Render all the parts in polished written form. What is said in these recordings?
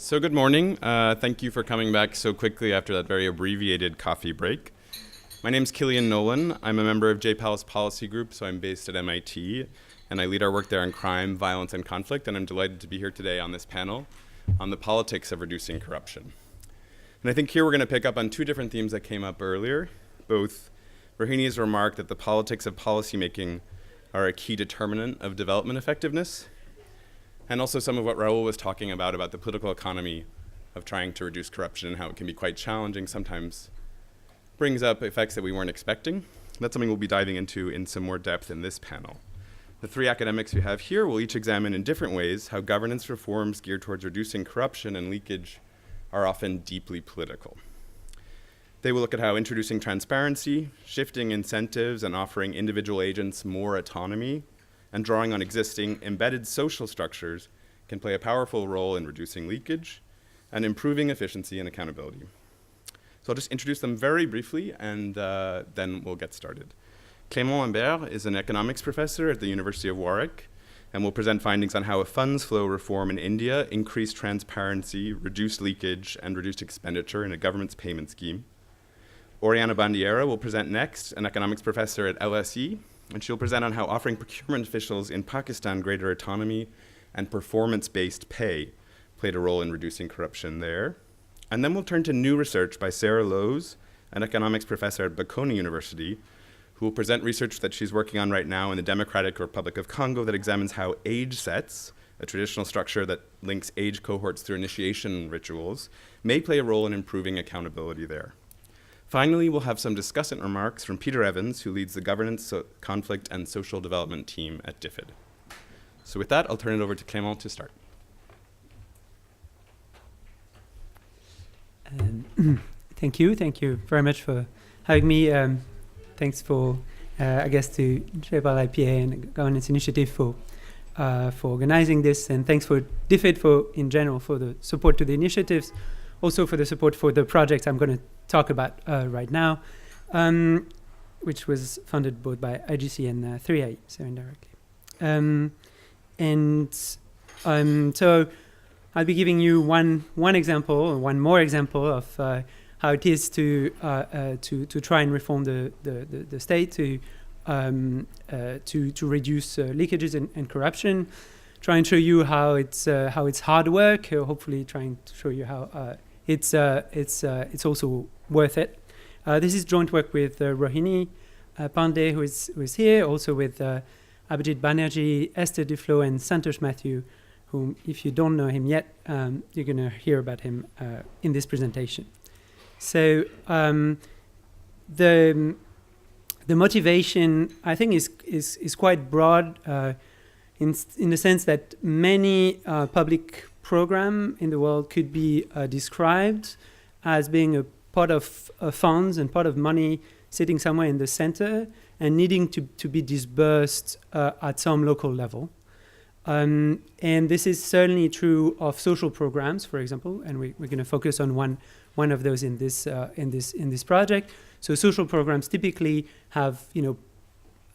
So good morning. Thank you for coming back so quickly after that very abbreviated coffee break. My name's Killian Nolan. I'm a member of JPAL's policy group, so I'm based at MIT, and I lead our work there on crime, violence, and conflict, and I'm delighted to be here today on this panel on the politics of reducing corruption. And I think here we're going to pick up on two different themes that came up earlier, both Rohini's remark that the politics of policymaking are a key determinant of development effectiveness, and also some of what Raul was talking about the political economy of trying to reduce corruption and how it can be quite challenging, sometimes brings up effects that we weren't expecting. That's something we'll be diving into in some more depth in this panel. The three academics we have here will each examine in different ways how governance reforms geared towards reducing corruption and leakage are often deeply political. They will look at how introducing transparency, shifting incentives, and offering individual agents more autonomy and drawing on existing embedded social structures can play a powerful role in reducing leakage and improving efficiency and accountability. So I'll just introduce them very briefly, and then we'll get started. Clément Imbert is an economics professor at the University of Warwick and will present findings on how a funds flow reform in India increased transparency, reduced leakage, and reduced expenditure in a government's payment scheme. Oriana Bandiera will present next, an economics professor at LSE, and she'll present on how offering procurement officials in Pakistan greater autonomy and performance-based pay played a role in reducing corruption there. And then we'll turn to new research by Sara, an economics professor at Bocconi University, who will present research that she's working on right now in the Democratic Republic of Congo that examines how age sets, a traditional structure that links age cohorts through initiation rituals, may play a role in improving accountability there. Finally, we'll have some discussant remarks from Peter Evans, who leads the Governance, Conflict, and Social Development team at DFID. So with that, I'll turn it over to Clément to start. Thank you very much for having me. Thanks for, to JPAL IPA and the Governance Initiative for organizing this, and thanks for DFID in general for the support to the initiatives, also for the support for the project I'm going to talk about right now, which was funded both by IGC and 3i, so indirectly. So I'll be giving you one example, or one more example of how it is to try and reform the state to reduce leakages and corruption. Try and show you how it's hard work. Hopefully, trying to show you how it's also worth it. This is joint work with Rohini Pandey, who is here, also with Abhijit Banerjee, Esther Duflo, and Santosh Matthew, whom, if you don't know him yet, you're going to hear about him in this presentation. So the motivation, I think, is quite broad in the sense that many public program in the world could be described as being a pot of funds and pot of money sitting somewhere in the center and needing to be disbursed at some local level. And this is certainly true of social programs, for example, and we're going to focus on one of those in this project. So social programs typically have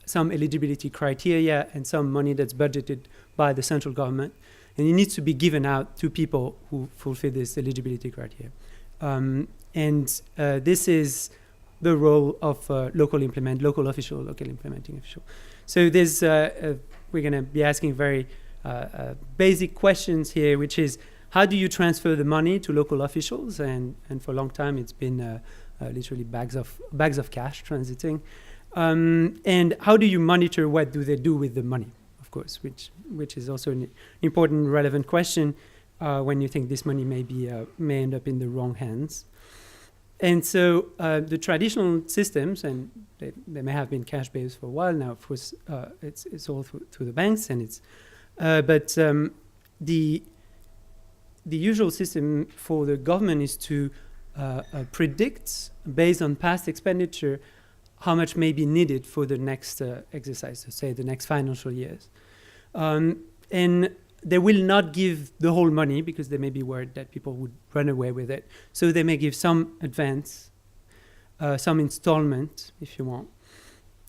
some eligibility criteria and some money that's budgeted by the central government, and it needs to be given out to people who fulfill this eligibility criteria. This is the role of local implementing official. So there's we're going to be asking very basic questions here, which is how do you transfer the money to local officials? And for a long time it's been literally bags of cash transiting. And how do you monitor what do they do with the money? Of course, which is also an important, relevant question when you think this money may end up in the wrong hands. And so the traditional systems, and they may have been cash-based for a while now. Of course, it's all through the banks, and the usual system for the government is to predict, based on past expenditure, how much may be needed for the next exercise, so say the next financial years. And they will not give the whole money because they may be worried that people would run away with it. So they may give some advance, some installment, if you want.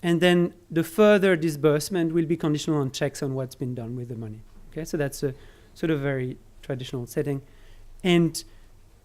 And then the further disbursement will be conditional on checks on what's been done with the money. Okay, so that's a sort of very traditional setting. And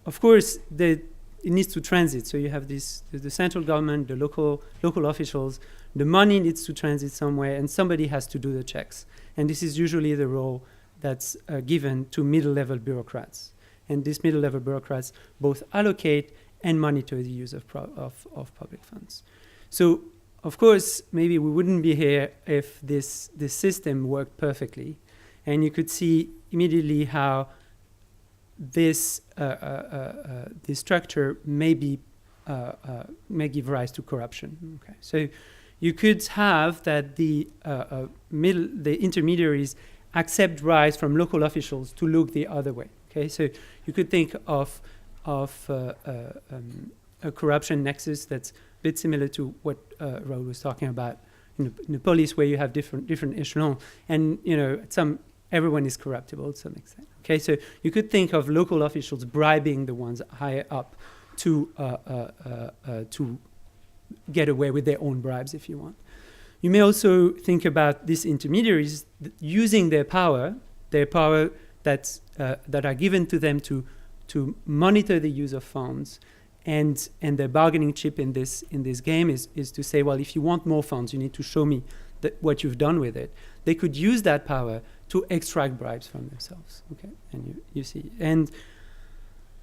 of course, it needs to transit. So you have the central government, the local officials. The money needs to transit somewhere, and somebody has to do the checks. And this is usually the role that's given to middle-level bureaucrats. And these middle-level bureaucrats both allocate and monitor the use of public funds. So, of course, maybe we wouldn't be here if this system worked perfectly. And you could see immediately how this structure may give rise to corruption. Okay, so you could have that the intermediaries accept bribes from local officials to look the other way. Okay, so you could think of a corruption nexus that's a bit similar to what Raoul was talking about in the police, where you have different echelons, and everyone is corruptible to some extent. Okay, so you could think of local officials bribing the ones higher up to get away with their own bribes, if you want. You may also think about these intermediaries using their power that are given to them to monitor the use of funds, and their bargaining chip in this game is to say, well, if you want more funds, you need to show me what you've done with it. They could use that power to extract bribes from themselves. Okay, and you see, and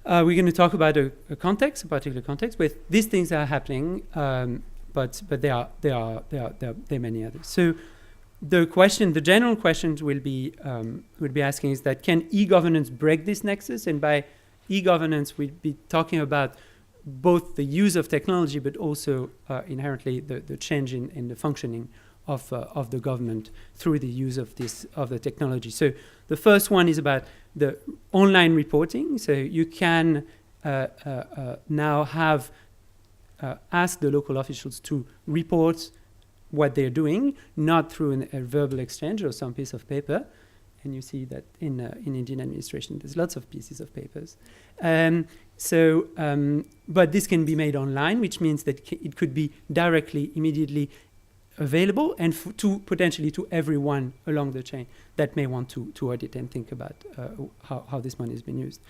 we're going to talk about a particular context where these things are happening, but there are many others. So the general questions we'll be asking is that, can e-governance break this nexus? And by e-governance, we'll be talking about both the use of technology, but also inherently the change in the functioning of the government through the use of the technology. So the first one is about the online reporting. So you can now have ask the local officials to report what they're doing, not through a verbal exchange or some piece of paper. And you see that in Indian administration, there's lots of pieces of papers. But this can be made online, which means that it could be directly, immediately available, and potentially to everyone along the chain that may want to audit and think about how this money has been used.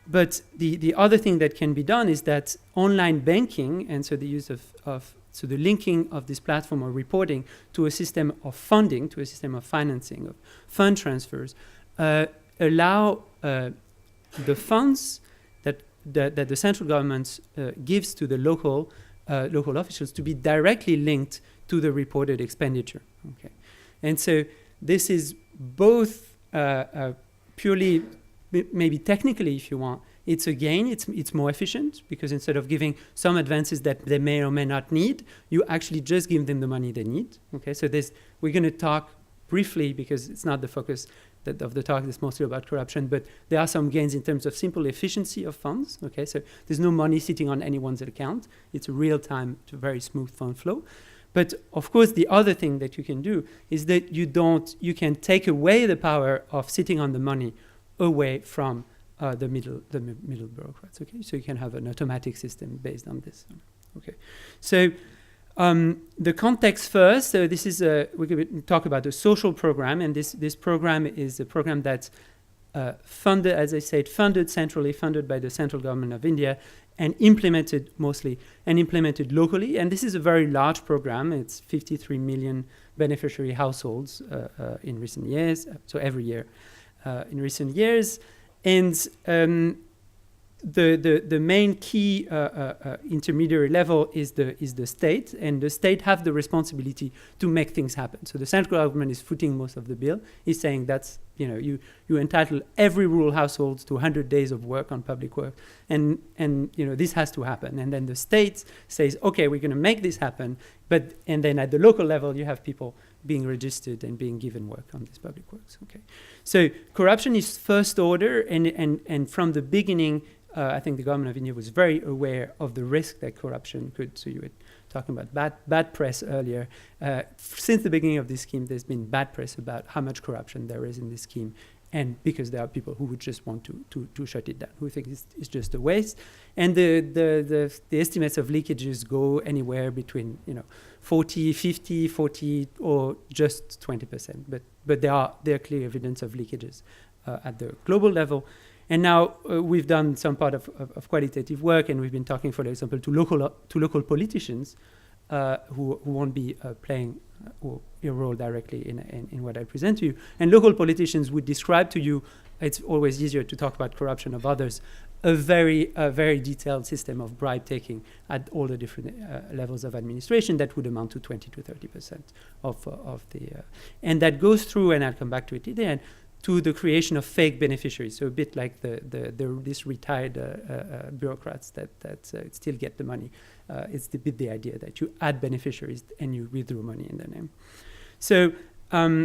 But the other thing that can be done is that online banking, and so the use of the linking of this platform or reporting to a system of funding, to a system of financing, of fund transfers, allow the funds that the central government gives to the local officials to be directly linked to the reported expenditure. Okay, and so this is both purely, maybe technically, if you want, it's a gain. It's more efficient, because instead of giving some advances that they may or may not need, you actually just give them the money they need. Okay, so we're going to talk briefly, because it's not the focus of the talk. It's mostly about corruption, but there are some gains in terms of simple efficiency of funds. Okay, so there's no money sitting on anyone's account. It's a real-time, very smooth fund flow. But of course, the other thing that you can do is that you can take away the power of sitting on the money away from the middle bureaucrats. Okay, so you can have an automatic system based on this. Okay, so the context first. So this is we're going to talk about a social program, and this program is a program that's funded, as I said, centrally, funded by the central government of India, and implemented locally. And this is a very large program. It's 53 million beneficiary households in recent years, so every year in recent years. And the main key intermediary level is the state, and the state have the responsibility to make things happen. So the central government is footing most of the bill. Is saying that's, you entitle every rural household to 100 days of work on public work, and this has to happen. And then the state says, okay, we're going to make this happen, and then at the local level you have people being registered and being given work on these public works. Okay, so corruption is first order, and from the beginning, I think the government of India was very aware of the risk that corruption could. So you were talking about bad press earlier. Since the beginning of this scheme, there's been bad press about how much corruption there is in this scheme, and because there are people who would just want to shut it down, who think it's just a waste. And the estimates of leakages go anywhere between 40, 50, 40, or just 20%. But there are clear evidence of leakages at the global level. And now we've done some part of qualitative work, and we've been talking, for example, to local politicians who won't be playing a role directly in what I present to you. And local politicians would describe to you, it's always easier to talk about corruption of others, a very detailed system of bribe taking at all the different levels of administration that would amount to 20 to 30% of the, and that goes through, and I'll come back to it at the end, to the creation of fake beneficiaries. So a bit like this retired bureaucrats that still get the money. It's the idea that you add beneficiaries and you withdraw money in their name. So the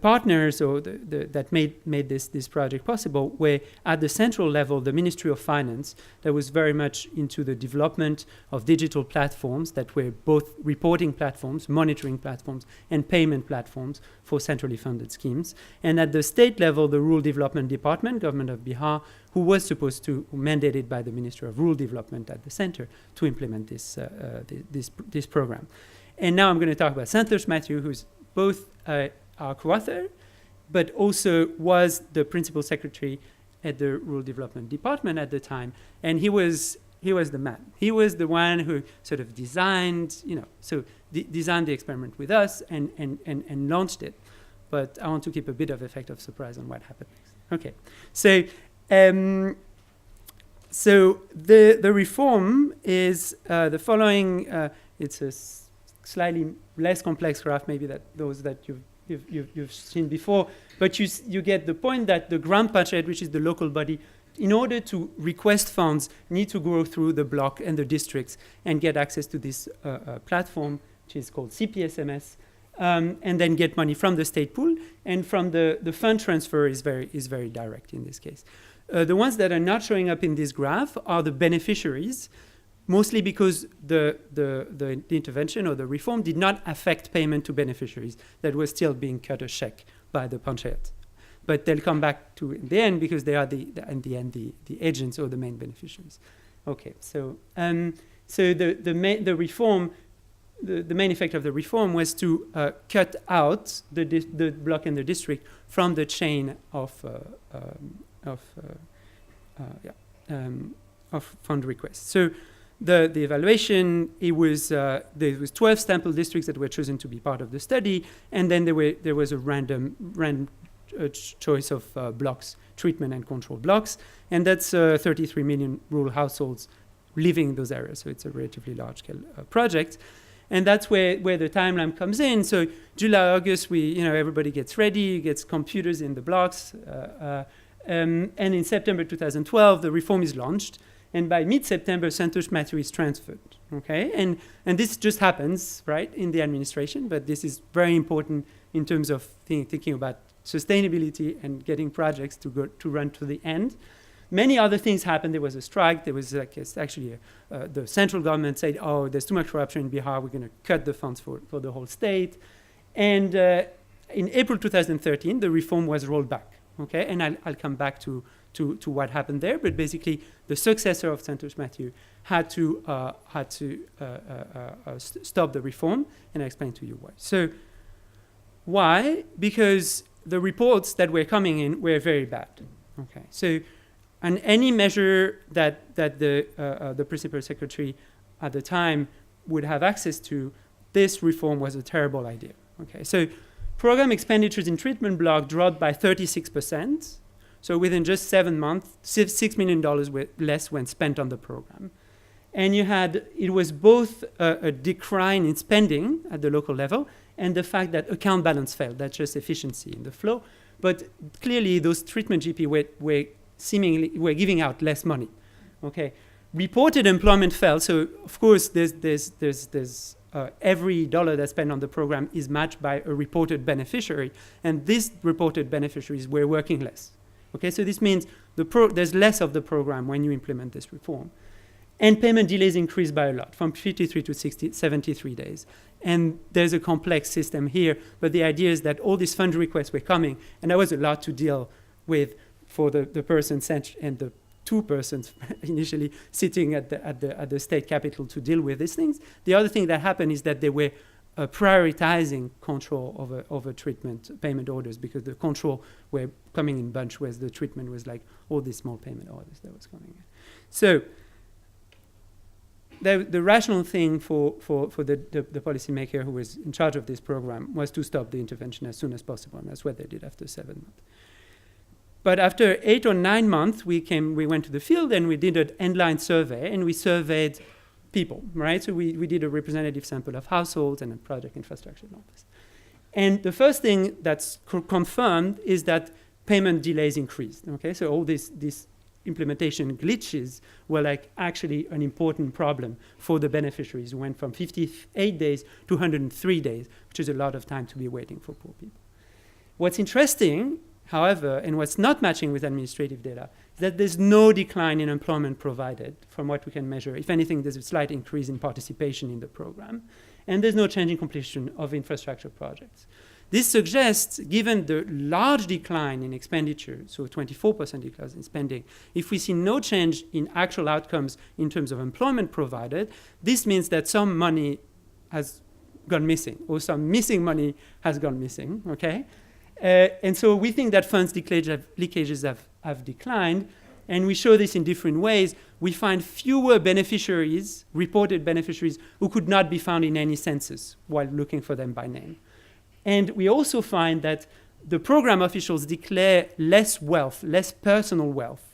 partners that made this project possible were at the central level the Ministry of Finance, that was very much into the development of digital platforms that were both reporting platforms, monitoring platforms, and payment platforms for centrally funded schemes. And at the state level, the Rural Development Department, Government of Bihar, who was supposed to, mandated by the Minister of Rural Development at the center to implement this program. And now I'm going to talk about Santosh Mathew, who's both our co-author, but also was the principal secretary at the Rural Development Department at the time. And he was the man. He was the one who sort of designed, designed the experiment with us and launched it. But I want to keep a bit of effect of surprise on what happened next. Okay, so the reform is the following. It's a slightly less complex graph, maybe that those that you've seen before, but you get the point that the Gram Panchayat, which is the local body, in order to request funds, need to go through the block and the districts and get access to this platform, which is called CPSMS, and then get money from the state pool, and from the fund transfer is very direct in this case. The ones that are not showing up in this graph are the beneficiaries, mostly because the intervention or the reform did not affect payment to beneficiaries that were still being cut a check by the panchayat. But they'll come back to in the end because they are the agents or the main beneficiaries. Okay, so the reform, the main effect of the reform was to cut out the block and the district from the chain of fund requests. So the evaluation, there was 12 sample districts that were chosen to be part of the study, and then there was a random choice of blocks, treatment and control blocks, and that's 33 million rural households living in those areas. So it's a relatively large-scale project, and that's where the timeline comes in. So July, August, everybody gets ready, gets computers in the blocks, and in September 2012, the reform is launched. And by mid-September, Santosh Mathew is transferred, okay? And this just happens, right, in the administration, but this is very important in terms of thinking about sustainability and getting projects to run to the end. Many other things happened. There was a strike. There was the central government said, oh, there's too much corruption in Bihar. We're going to cut the funds for the whole state. And in April 2013, the reform was rolled back, okay? And I'll come back to what happened there, but basically the successor of Santosh Mathew had to stop the reform, and I'll explain to you why. So why? Because the reports that were coming in were very bad. Okay, so and any measure that the principal secretary at the time would have access to, this reform was a terrible idea. Okay, so program expenditures in treatment block dropped by 36%. So within just 7 months, $6 million less went spent on the program. And it was both a decline in spending at the local level and the fact that account balance fell. That's just efficiency in the flow. But clearly those treatment GP were giving out less money. Okay, reported employment fell. So of course there's every dollar that's spent on the program is matched by a reported beneficiary, and these reported beneficiaries were working less. Okay, so this means there's less of the program when you implement this reform. And payment delays increased by a lot, from 53 to 73 days. And there's a complex system here, but the idea is that all these fund requests were coming, and there was a lot to deal with for the person sent and the 2 persons initially sitting at the state capital to deal with these things. The other thing that happened is that there were prioritizing control over treatment payment orders, because the control were coming in bunch, whereas the treatment was like all these small payment orders that was coming in. So the rational thing for the policymaker who was in charge of this program was to stop the intervention as soon as possible, and that's what they did after 7 months. But after 8 or 9 months, we went to the field and we did an end-line survey, and we surveyed people, right? So we did a representative sample of households and project infrastructure and all this. And the first thing that's confirmed is that payment delays increased, okay? So all these implementation glitches were like actually an important problem for the beneficiaries, who went from 58 days to 103 days, which is a lot of time to be waiting for poor people. What's interesting, however, and what's not matching with administrative data, is that there's no decline in employment provided from what we can measure. If anything, there's a slight increase in participation in the program, and there's no change in completion of infrastructure projects. This suggests, given the large decline in expenditure, so 24% decline in spending, if we see no change in actual outcomes in terms of employment provided, this means that some money has gone missing, or some missing money has gone missing, okay? And so we think that funds leakages have declined, and we show this in different ways. We find fewer beneficiaries, reported beneficiaries, who could not be found in any census while looking for them by name. And we also find that the program officials declare less wealth, less personal wealth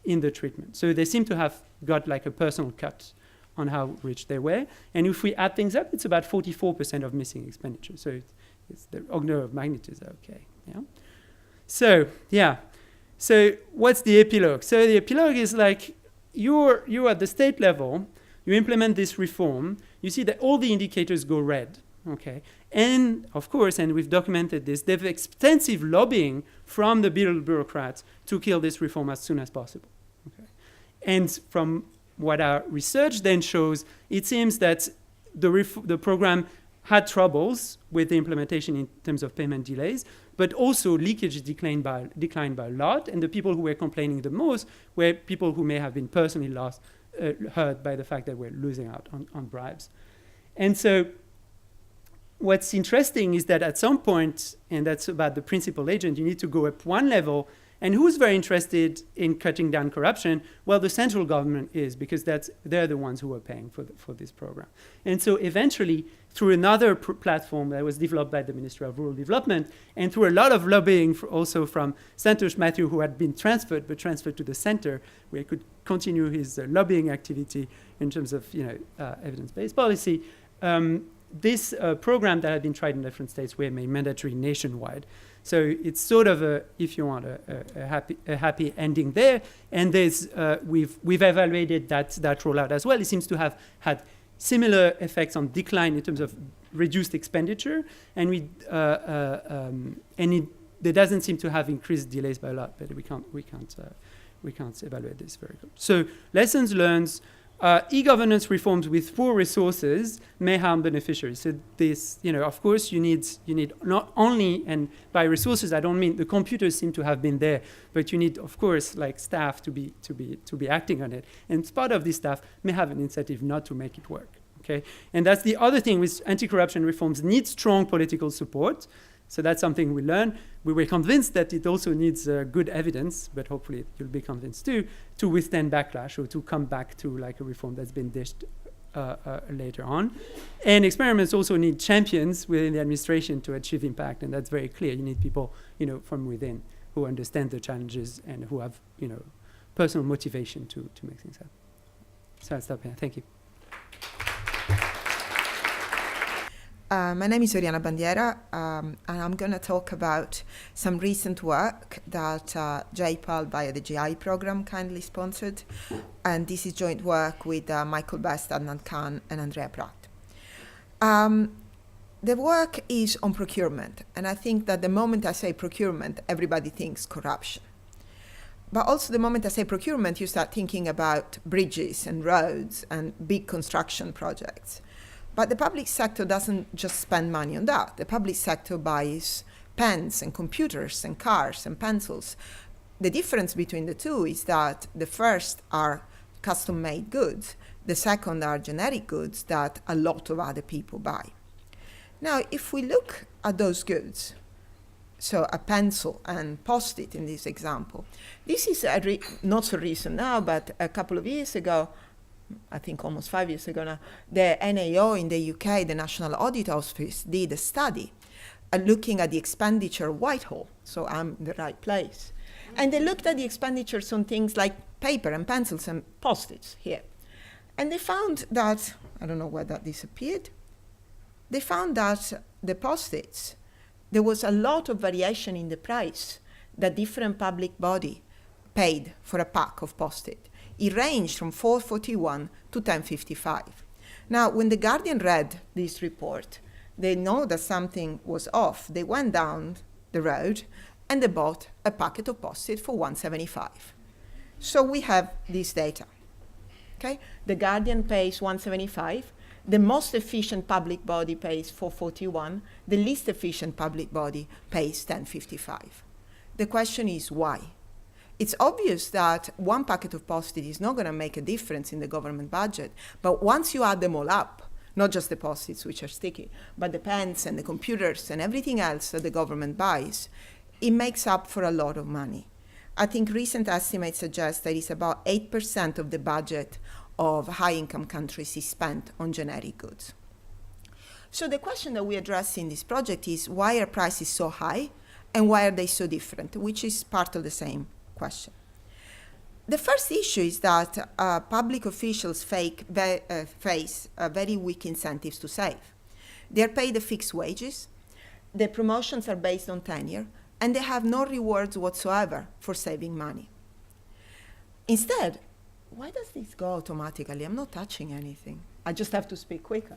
in the treatment. So they seem to have got like a personal cut on how rich they were. And if we add things up, it's about 44% of missing expenditure. So it's the order of magnitudes are okay. Yeah. So yeah. So what's the epilogue? So the epilogue is like you're at the state level, you implement this reform, you see that all the indicators go red. Okay. And of course, and we've documented this, there's extensive lobbying from the bureaucrats to kill this reform as soon as possible. Okay. And from what our research then shows, it seems that the program had troubles with the implementation in terms of payment delays, but also leakage declined by a lot, and the people who were complaining the most were people who may have been personally hurt by the fact that we're losing out on bribes. And so what's interesting is that at some point, and that's about the principal agent, you need to go up one level. And who's very interested in cutting down corruption? Well, the central government is, because they're the ones who are paying for this program. And so eventually, through another platform that was developed by the Ministry of Rural Development, and through a lot of lobbying also from Santosh Matthew, who had been transferred to the center, where he could continue his lobbying activity in terms of evidence-based policy. This program that had been tried in different states were made mandatory nationwide. So it's sort of if you want, a happy ending there. And there's we've evaluated that rollout as well. It seems to have had similar effects on decline in terms of reduced expenditure, and there doesn't seem to have increased delays by a lot. But we can't evaluate this very good. So lessons learned. E-governance reforms with poor resources may harm beneficiaries. So this, of course, you need not only, and by resources I don't mean the computers seem to have been there, but you need, of course, like staff to be acting on it. And part of this staff may have an incentive not to make it work. Okay, and that's the other thing with anti-corruption reforms: need strong political support. So that's something we learned. We were convinced that it also needs good evidence, but hopefully you'll be convinced too, to withstand backlash or to come back to like a reform that's been dished later on. And experiments also need champions within the administration to achieve impact, and that's very clear. You need people, from within who understand the challenges and who have, personal motivation to make things happen. So I'll stop here. Thank you. My name is Oriana Bandiera, and I'm going to talk about some recent work that JPAL via the GI program kindly sponsored, and this is joint work with Michael Best, Adnan Khan, and Andrea Pratt. The work is on procurement, and I think that the moment I say procurement, everybody thinks corruption. But also the moment I say procurement, you start thinking about bridges and roads and big construction projects. But the public sector doesn't just spend money on that. The public sector buys pens and computers and cars and pencils. The difference between the two is that the first are custom-made goods. The second are generic goods that a lot of other people buy. Now, if we look at those goods, so a pencil and Post-it in this example, this is not so recent now, but a couple of years ago, I think almost 5 years ago now, the NAO in the UK, the National Audit Office, did a study looking at the expenditure of Whitehall, so I'm in the right place. And they looked at the expenditures on things like paper and pencils and Post-its here. And they found that, I don't know where that disappeared, they found that the Post-its, there was a lot of variation in the price that different public body paid for a pack of Post-it. It ranged from $4.41 to $10.55. Now, when the Guardian read this report, they know that something was off. They went down the road and they bought a packet of Post-it for $1.75. So we have this data. Okay? The Guardian pays $1.75. The most efficient public body pays $4.41. The least efficient public body pays $10.55. The question is why? It's obvious that one packet of Post-it is not going to make a difference in the government budget, but once you add them all up, not just the Post-its, which are sticky, but the pens and the computers and everything else that the government buys, it makes up for a lot of money. I think recent estimates suggest that it's about 8% of the budget of high-income countries is spent on generic goods. So the question that we address in this project is why are prices so high and why are they so different, which is part of the same question. The first issue is that public officials face very weak incentives to save. They are paid a fixed wages, their promotions are based on tenure, and they have no rewards whatsoever for saving money. Instead, why does this go automatically? I'm not touching anything. I just have to speak quicker.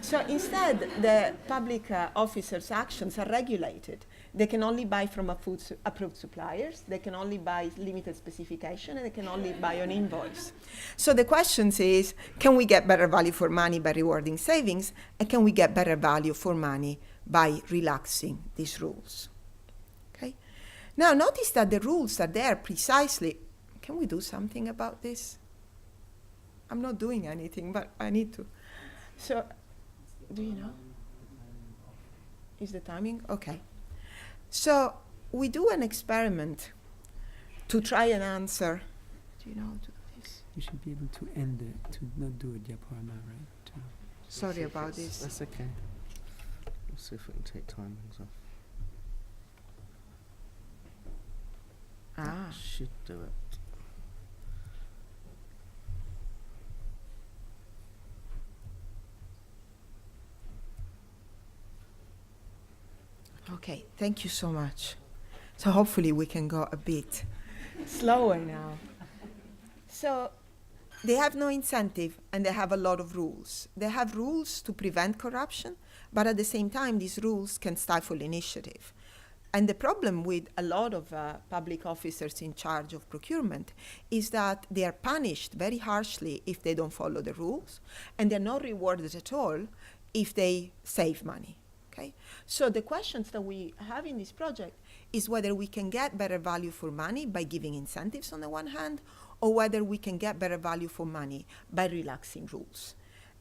So instead, the public officers' actions are regulated. They can only buy from approved suppliers, they can only buy limited specification, and they can only buy on invoice. So the question is, can we get better value for money by rewarding savings, and can we get better value for money by relaxing these rules? Okay. Now notice that the rules are there precisely. Can we do something about this? I'm not doing anything, but I need to. So, do you know? Is the timing? Okay. So, we do an experiment to try and answer. Do you know how to do this? You should be able to end it, to not do a diaporama, right? Sorry about this. That's okay. We'll see if we can take timings off. Ah. Should do it. Okay, thank you so much. So hopefully we can go a bit slower now. So they have no incentive and they have a lot of rules. They have rules to prevent corruption, but at the same time, these rules can stifle initiative. And the problem with a lot of public officers in charge of procurement is that they are punished very harshly if they don't follow the rules, and they're not rewarded at all if they save money. Okay? So the questions that we have in this project is whether we can get better value for money by giving incentives on the one hand, or whether we can get better value for money by relaxing rules.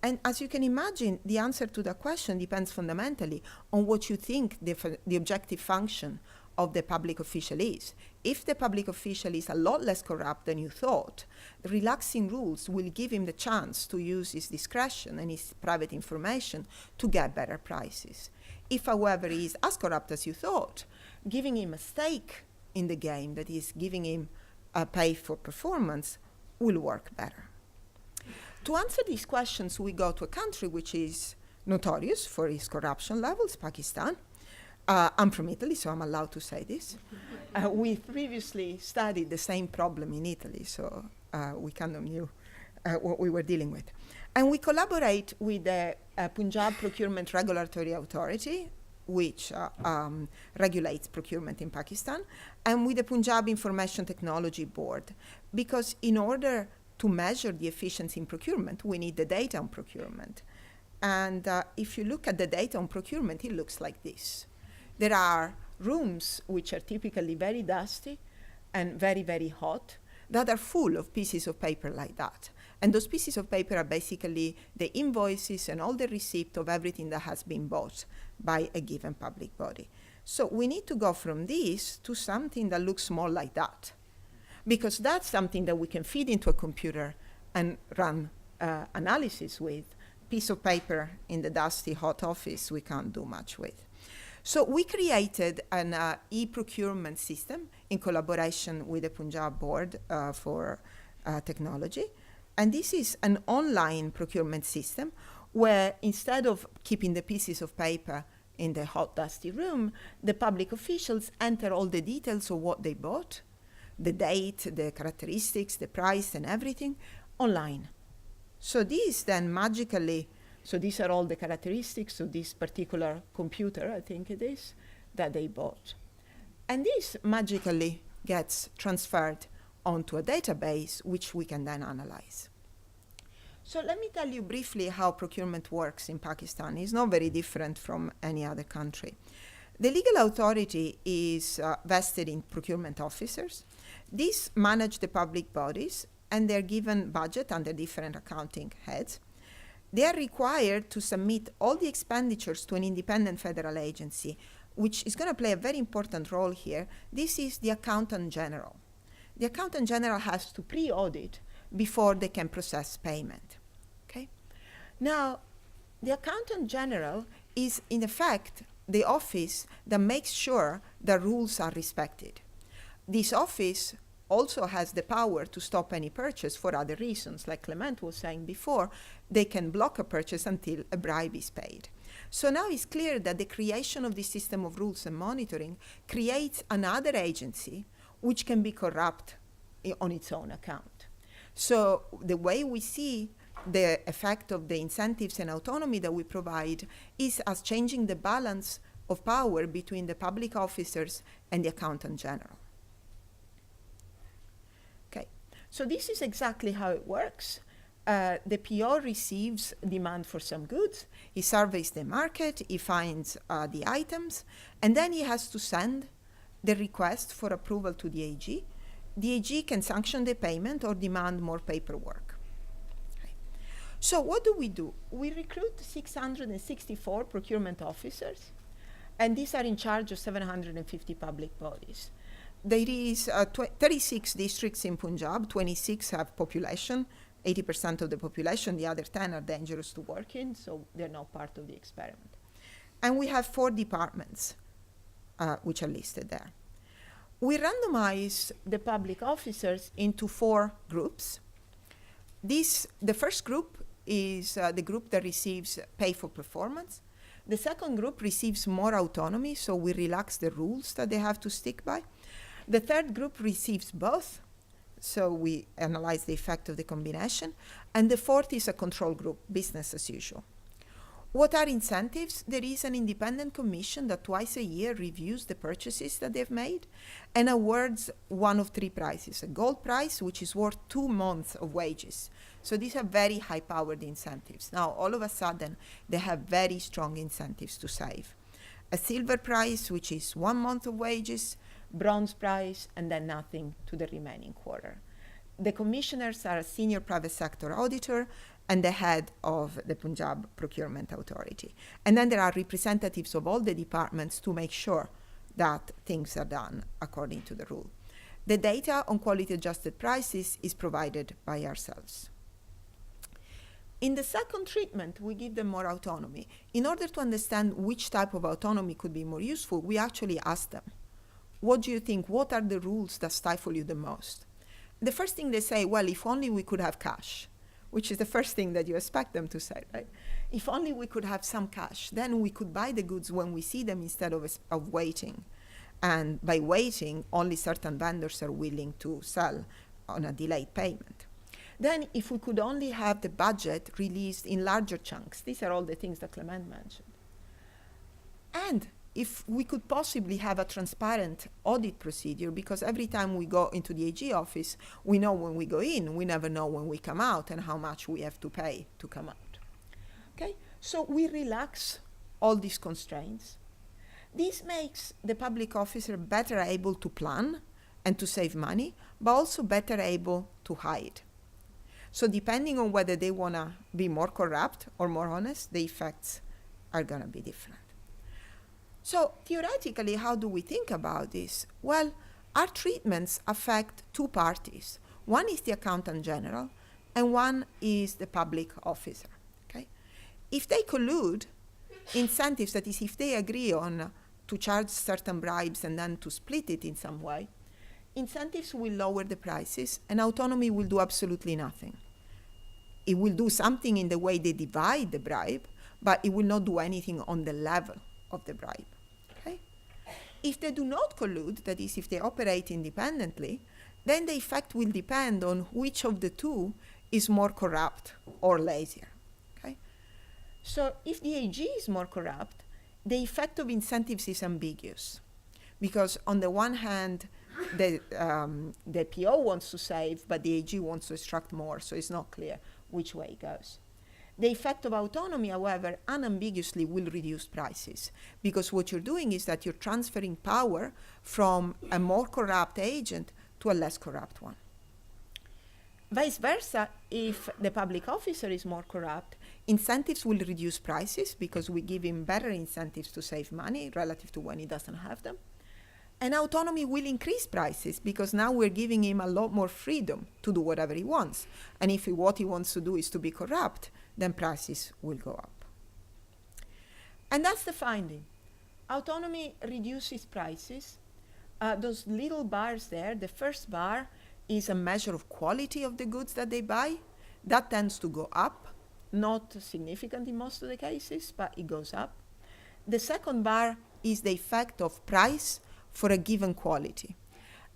And as you can imagine, the answer to that question depends fundamentally on what you think the objective function of the public official is. If the public official is a lot less corrupt than you thought, relaxing rules will give him the chance to use his discretion and his private information to get better prices. If, however, he is as corrupt as you thought, giving him a stake in the game, that is, giving him a pay for performance, will work better. To answer these questions, we go to a country which is notorious for its corruption levels, Pakistan. I'm from Italy, so I'm allowed to say this. We previously studied the same problem in Italy, so we kind of knew what we were dealing with. And we collaborate with the Punjab Procurement Regulatory Authority, which regulates procurement in Pakistan, and with the Punjab Information Technology Board, because in order to measure the efficiency in procurement, we need the data on procurement. And if you look at the data on procurement, it looks like this. There are rooms which are typically very dusty and very, very hot that are full of pieces of paper like that. And those pieces of paper are basically the invoices and all the receipt of everything that has been bought by a given public body. So we need to go from this to something that looks more like that, because that's something that we can feed into a computer and run analysis with. Piece of paper in the dusty hot office we can't do much with. So we created an e-procurement system in collaboration with the Punjab Board for Technology. And this is an online procurement system where instead of keeping the pieces of paper in the hot, dusty room, the public officials enter all the details of what they bought, the date, the characteristics, the price, and everything online. So these then magically, so these are all the characteristics of this particular computer, I think it is, that they bought. And this magically gets transferred onto a database, which we can then analyze. So let me tell you briefly how procurement works in Pakistan. It's not very different from any other country. The legal authority is vested in procurement officers. These manage the public bodies, and they're given budget under different accounting heads. They are required to submit all the expenditures to an independent federal agency, which is going to play a very important role here. This is the Accountant General. The Accountant General has to pre-audit before they can process payment. Okay? Now, the Accountant General is, in effect, the office that makes sure the rules are respected. This office also has the power to stop any purchase for other reasons. Like Clément was saying before, they can block a purchase until a bribe is paid. So now it's clear that the creation of this system of rules and monitoring creates another agency which can be corrupt on its own account. So the way we see the effect of the incentives and autonomy that we provide is as changing the balance of power between the public officers and the Accountant General. Okay, so this is exactly how it works. The PO receives demand for some goods, he surveys the market, he finds the items, and then he has to send the request for approval to the AG. The AG can sanction the payment or demand more paperwork. Okay. So what do? We recruit 664 procurement officers, and these are in charge of 750 public bodies. There is 36 districts in Punjab, 26 have population, 80% of the population, the other 10 are dangerous to work in, so they're not part of the experiment. And we have 4 departments, which are listed there. We randomize the public officers into 4 groups. The first group is the group that receives pay for performance. The second group receives more autonomy, so we relax the rules that they have to stick by. The third group receives both, so we analyze the effect of the combination. And the fourth is a control group, business as usual. What are incentives? There is an independent commission that twice a year reviews the purchases that they've made and awards one of 3 prizes. A gold prize, which is worth 2 months of wages. So these are very high-powered incentives. Now, all of a sudden, they have very strong incentives to save. A silver prize, which is 1 month of wages, bronze prize, and then nothing to the remaining quarter. The commissioners are a senior private sector auditor and the head of the Punjab Procurement Authority. And then there are representatives of all the departments to make sure that things are done according to the rule. The data on quality adjusted prices is provided by ourselves. In the second treatment, we give them more autonomy. In order to understand which type of autonomy could be more useful, we actually ask them, what do you think? What are the rules that stifle you the most? The first thing they say, well, if only we could have cash, which is the first thing that you expect them to say, right? If only we could have some cash, then we could buy the goods when we see them instead of waiting. And by waiting, only certain vendors are willing to sell on a delayed payment. Then if we could only have the budget released in larger chunks, these are all the things that Clément mentioned. And if we could possibly have a transparent audit procedure, because every time we go into the AG office, we know when we go in, we never know when we come out and how much we have to pay to come out. Okay, so we relax all these constraints. This makes the public officer better able to plan and to save money, but also better able to hide. So depending on whether they want to be more corrupt or more honest, the effects are going to be different. So theoretically, how do we think about this? Well, our treatments affect two parties. One is the accountant general, and one is the public officer. Okay? If they collude, incentives, that is, if they agree on to charge certain bribes and then to split it in some way, incentives will lower the prices, and autonomy will do absolutely nothing. It will do something in the way they divide the bribe, but it will not do anything on the level of the bribe. Okay? If they do not collude, that is, if they operate independently, then the effect will depend on which of the two is more corrupt or lazier. Okay? So if the AG is more corrupt, the effect of incentives is ambiguous. Because on the one hand, the PO wants to save, but the AG wants to extract more, so it's not clear which way it goes. The effect of autonomy, however, unambiguously will reduce prices, because what you're doing is that you're transferring power from a more corrupt agent to a less corrupt one. Vice versa, if the public officer is more corrupt, incentives will reduce prices because we give him better incentives to save money relative to when he doesn't have them. And autonomy will increase prices because now we're giving him a lot more freedom to do whatever he wants. And if what he wants to do is to be corrupt, then prices will go up. And that's the finding. Autonomy reduces prices. Those little bars there, the first bar is a measure of quality of the goods that they buy. That tends to go up, not significant in most of the cases, but it goes up. The second bar is the effect of price for a given quality.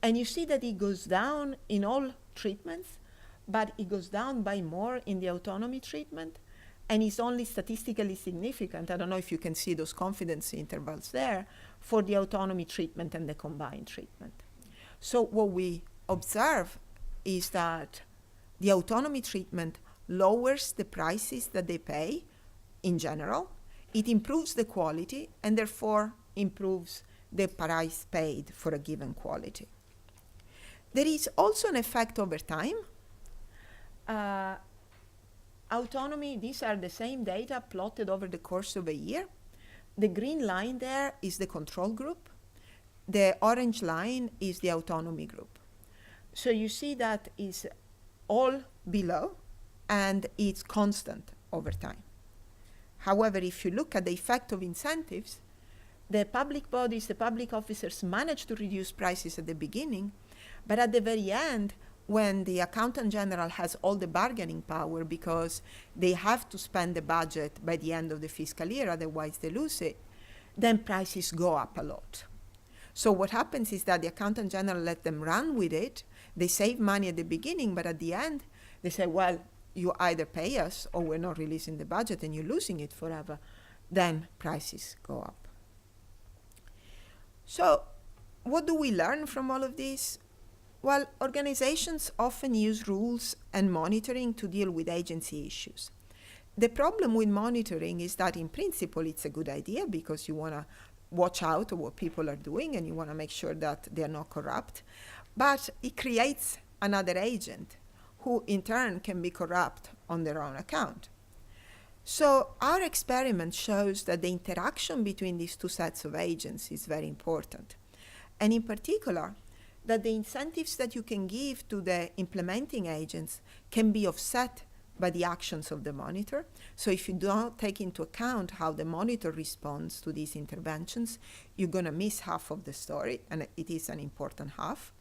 And you see that it goes down in all treatments, but it goes down by more in the autonomy treatment, and is only statistically significant, I don't know if you can see those confidence intervals there, for the autonomy treatment and the combined treatment. So what we observe is that the autonomy treatment lowers the prices that they pay in general, it improves the quality, and therefore improves the price paid for a given quality. There is also an effect over time. Autonomy, these are the same data plotted over the course of a year. The green line there is the control group. The orange line is the autonomy group. So you see that is all below, and it's constant over time. However, if you look at the effect of incentives, the public bodies, the public officers manage to reduce prices at the beginning, but at the very end, when the accountant general has all the bargaining power because they have to spend the budget by the end of the fiscal year, otherwise they lose it, then prices go up a lot. So what happens is that the accountant general let them run with it. They save money at the beginning, but at the end, they say, well, you either pay us or we're not releasing the budget and you're losing it forever. Then prices go up. So what do we learn from all of this? Well, organizations often use rules and monitoring to deal with agency issues. The problem with monitoring is that in principle it's a good idea because you want to watch out what people are doing and you want to make sure that they're not corrupt. But it creates another agent who in turn can be corrupt on their own account. So our experiment shows that the interaction between these two sets of agents is very important. And in particular, that the incentives that you can give to the implementing agents can be offset by the actions of the monitor. So if you don't take into account how the monitor responds to these interventions, you're going to miss half of the story, and it is an important half.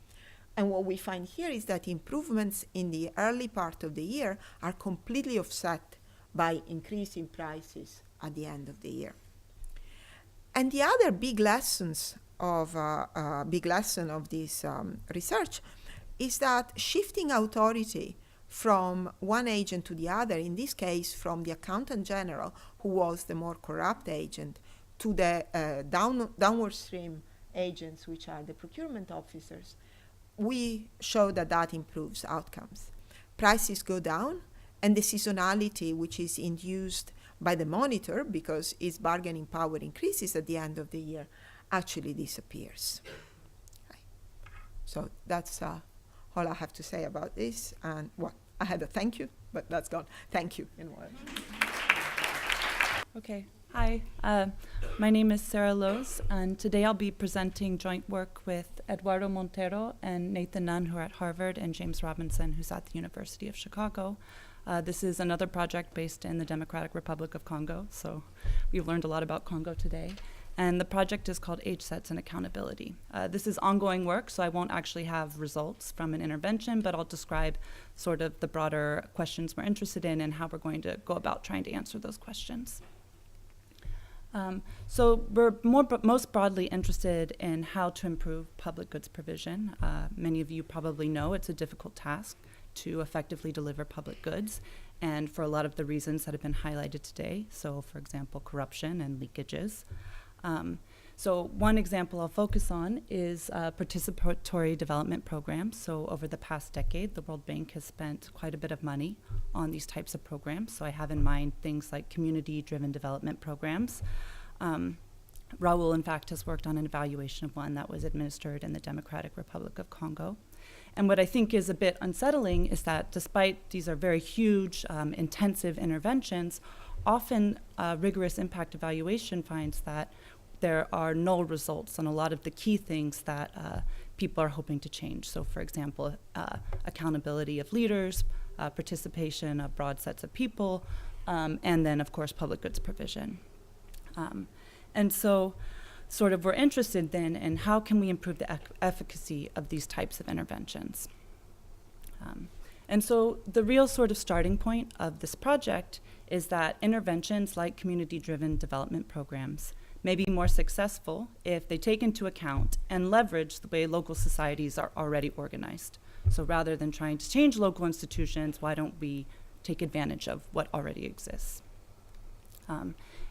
And what we find here is that improvements in the early part of the year are completely offset by increasing prices at the end of the year. And the other big lesson of this research is that shifting authority from one agent to the other, in this case from the accountant general, who was the more corrupt agent, to the downward stream agents, which are the procurement officers, we show that that improves outcomes. Prices go down, and the seasonality, which is induced by the monitor because its bargaining power increases at the end of the year, actually disappears. Okay. So that's all I have to say about this. And well, I had a thank you, but that's gone. Thank you in Welsh. Okay, hi. My name is Sara Lowe's, and today I'll be presenting joint work with Eduardo Montero and Nathan Nunn, who are at Harvard, and James Robinson, who's at the University of Chicago. This is another project based in the Democratic Republic of Congo, so we've learned a lot about Congo today. And the project is called Age Sets and Accountability. This is ongoing work, so I won't actually have results from an intervention, but I'll describe sort of the broader questions we're interested in and how we're going to go about trying to answer those questions. So we're most broadly interested in how to improve public goods provision. Many of you probably know it's a difficult task to effectively deliver public goods, and for a lot of the reasons that have been highlighted today. So, for example, corruption and leakages. So one example I'll focus on is participatory development programs. So over the past decade, the World Bank has spent quite a bit of money on these types of programs. So I have in mind things like community-driven development programs. Raul, in fact, has worked on an evaluation of one that was administered in the Democratic Republic of Congo. And what I think is a bit unsettling is that despite these are very huge, intensive interventions, often rigorous impact evaluation finds that there are null results on a lot of the key things that people are hoping to change. So for example, accountability of leaders, participation of broad sets of people, and then of course public goods provision. And so sort of we're interested then in how can we improve the efficacy of these types of interventions. And so the real sort of starting point of this project is that interventions like community-driven development programs may be more successful if they take into account and leverage the way local societies are already organized. So rather than trying to change local institutions, why don't we take advantage of what already exists?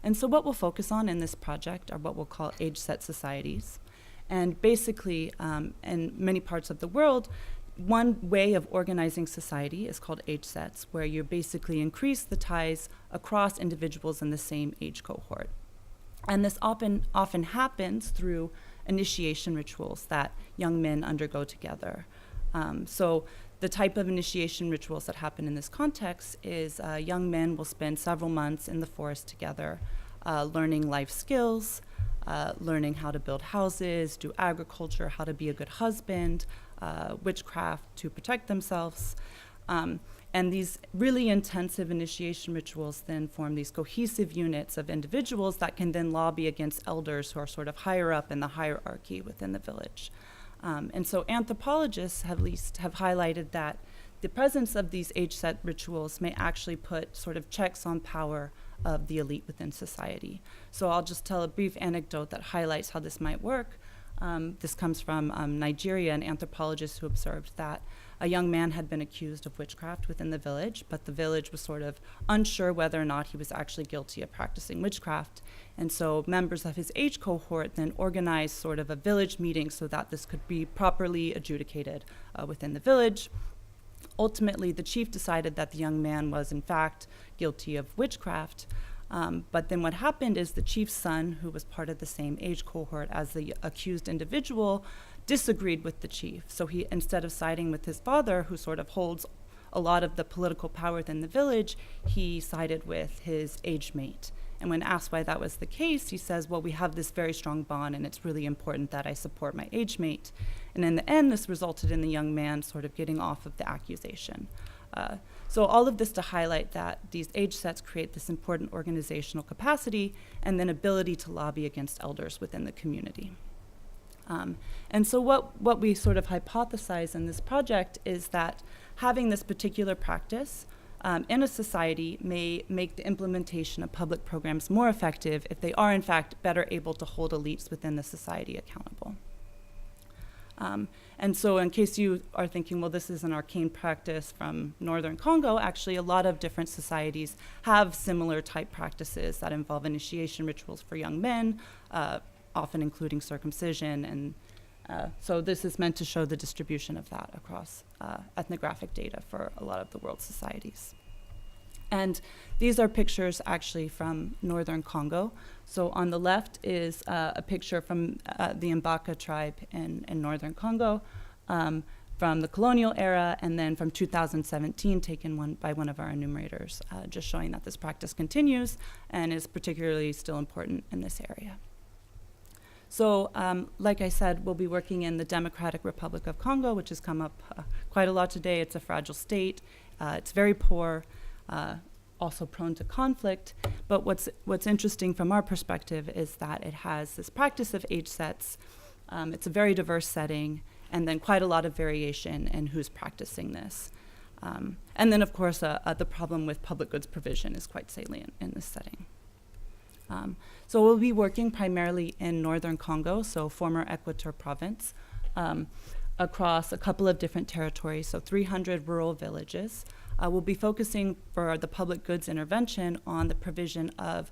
And so what we'll focus on in this project are what we'll call age-set societies. And basically, in many parts of the world, one way of organizing society is called age sets, where you basically increase the ties across individuals in the same age cohort. And this often happens through initiation rituals that young men undergo together. So the type of initiation rituals that happen in this context is young men will spend several months in the forest together, learning life skills, learning how to build houses, do agriculture, how to be a good husband, witchcraft to protect themselves. And these really intensive initiation rituals then form these cohesive units of individuals that can then lobby against elders who are sort of higher up in the hierarchy within the village. And so anthropologists have highlighted that the presence of these age-set rituals may actually put sort of checks on power of the elite within society. So I'll just tell a brief anecdote that highlights how this might work. This comes from Nigeria, an anthropologist who observed that a young man had been accused of witchcraft within the village, but the village was sort of unsure whether or not he was actually guilty of practicing witchcraft. And so members of his age cohort then organized sort of a village meeting so that this could be properly adjudicated within the village. Ultimately, the chief decided that the young man was in fact guilty of witchcraft. But then what happened is the chief's son, who was part of the same age cohort as the accused individual, disagreed with the chief. So he, instead of siding with his father, who sort of holds a lot of the political power within the village, he sided with his age mate. And when asked why that was the case, he says, well, we have this very strong bond, and it's really important that I support my age mate. And in the end, this resulted in the young man sort of getting off of the accusation. So all of this to highlight that these age sets create this important organizational capacity and then ability to lobby against elders within the community. And so what we sort of hypothesize in this project is that having this particular practice in a society may make the implementation of public programs more effective if they are in fact better able to hold elites within the society accountable. And so in case you are thinking, well, this is an arcane practice from northern Congo, actually a lot of different societies have similar type practices that involve initiation rituals for young men, often including circumcision. And so this is meant to show the distribution of that across ethnographic data for a lot of the world's societies. And these are pictures actually from northern Congo. So on the left is a picture from the Mbaka tribe in northern Congo. from the colonial era, and then from 2017 taken by one of our enumerators, just showing that this practice continues and is particularly still important in this area. So, like I said, we'll be working in the Democratic Republic of Congo, which has come up quite a lot today. It's a fragile state. It's very poor, also prone to conflict. But what's interesting from our perspective is that it has this practice of age sets. It's a very diverse setting, and then quite a lot of variation in who's practicing this. And then, of course, the problem with public goods provision is quite salient in this setting. So we'll be working primarily in northern Congo, so former Equateur province, across a couple of different territories, so 300 rural villages. We'll be focusing for the public goods intervention on the provision of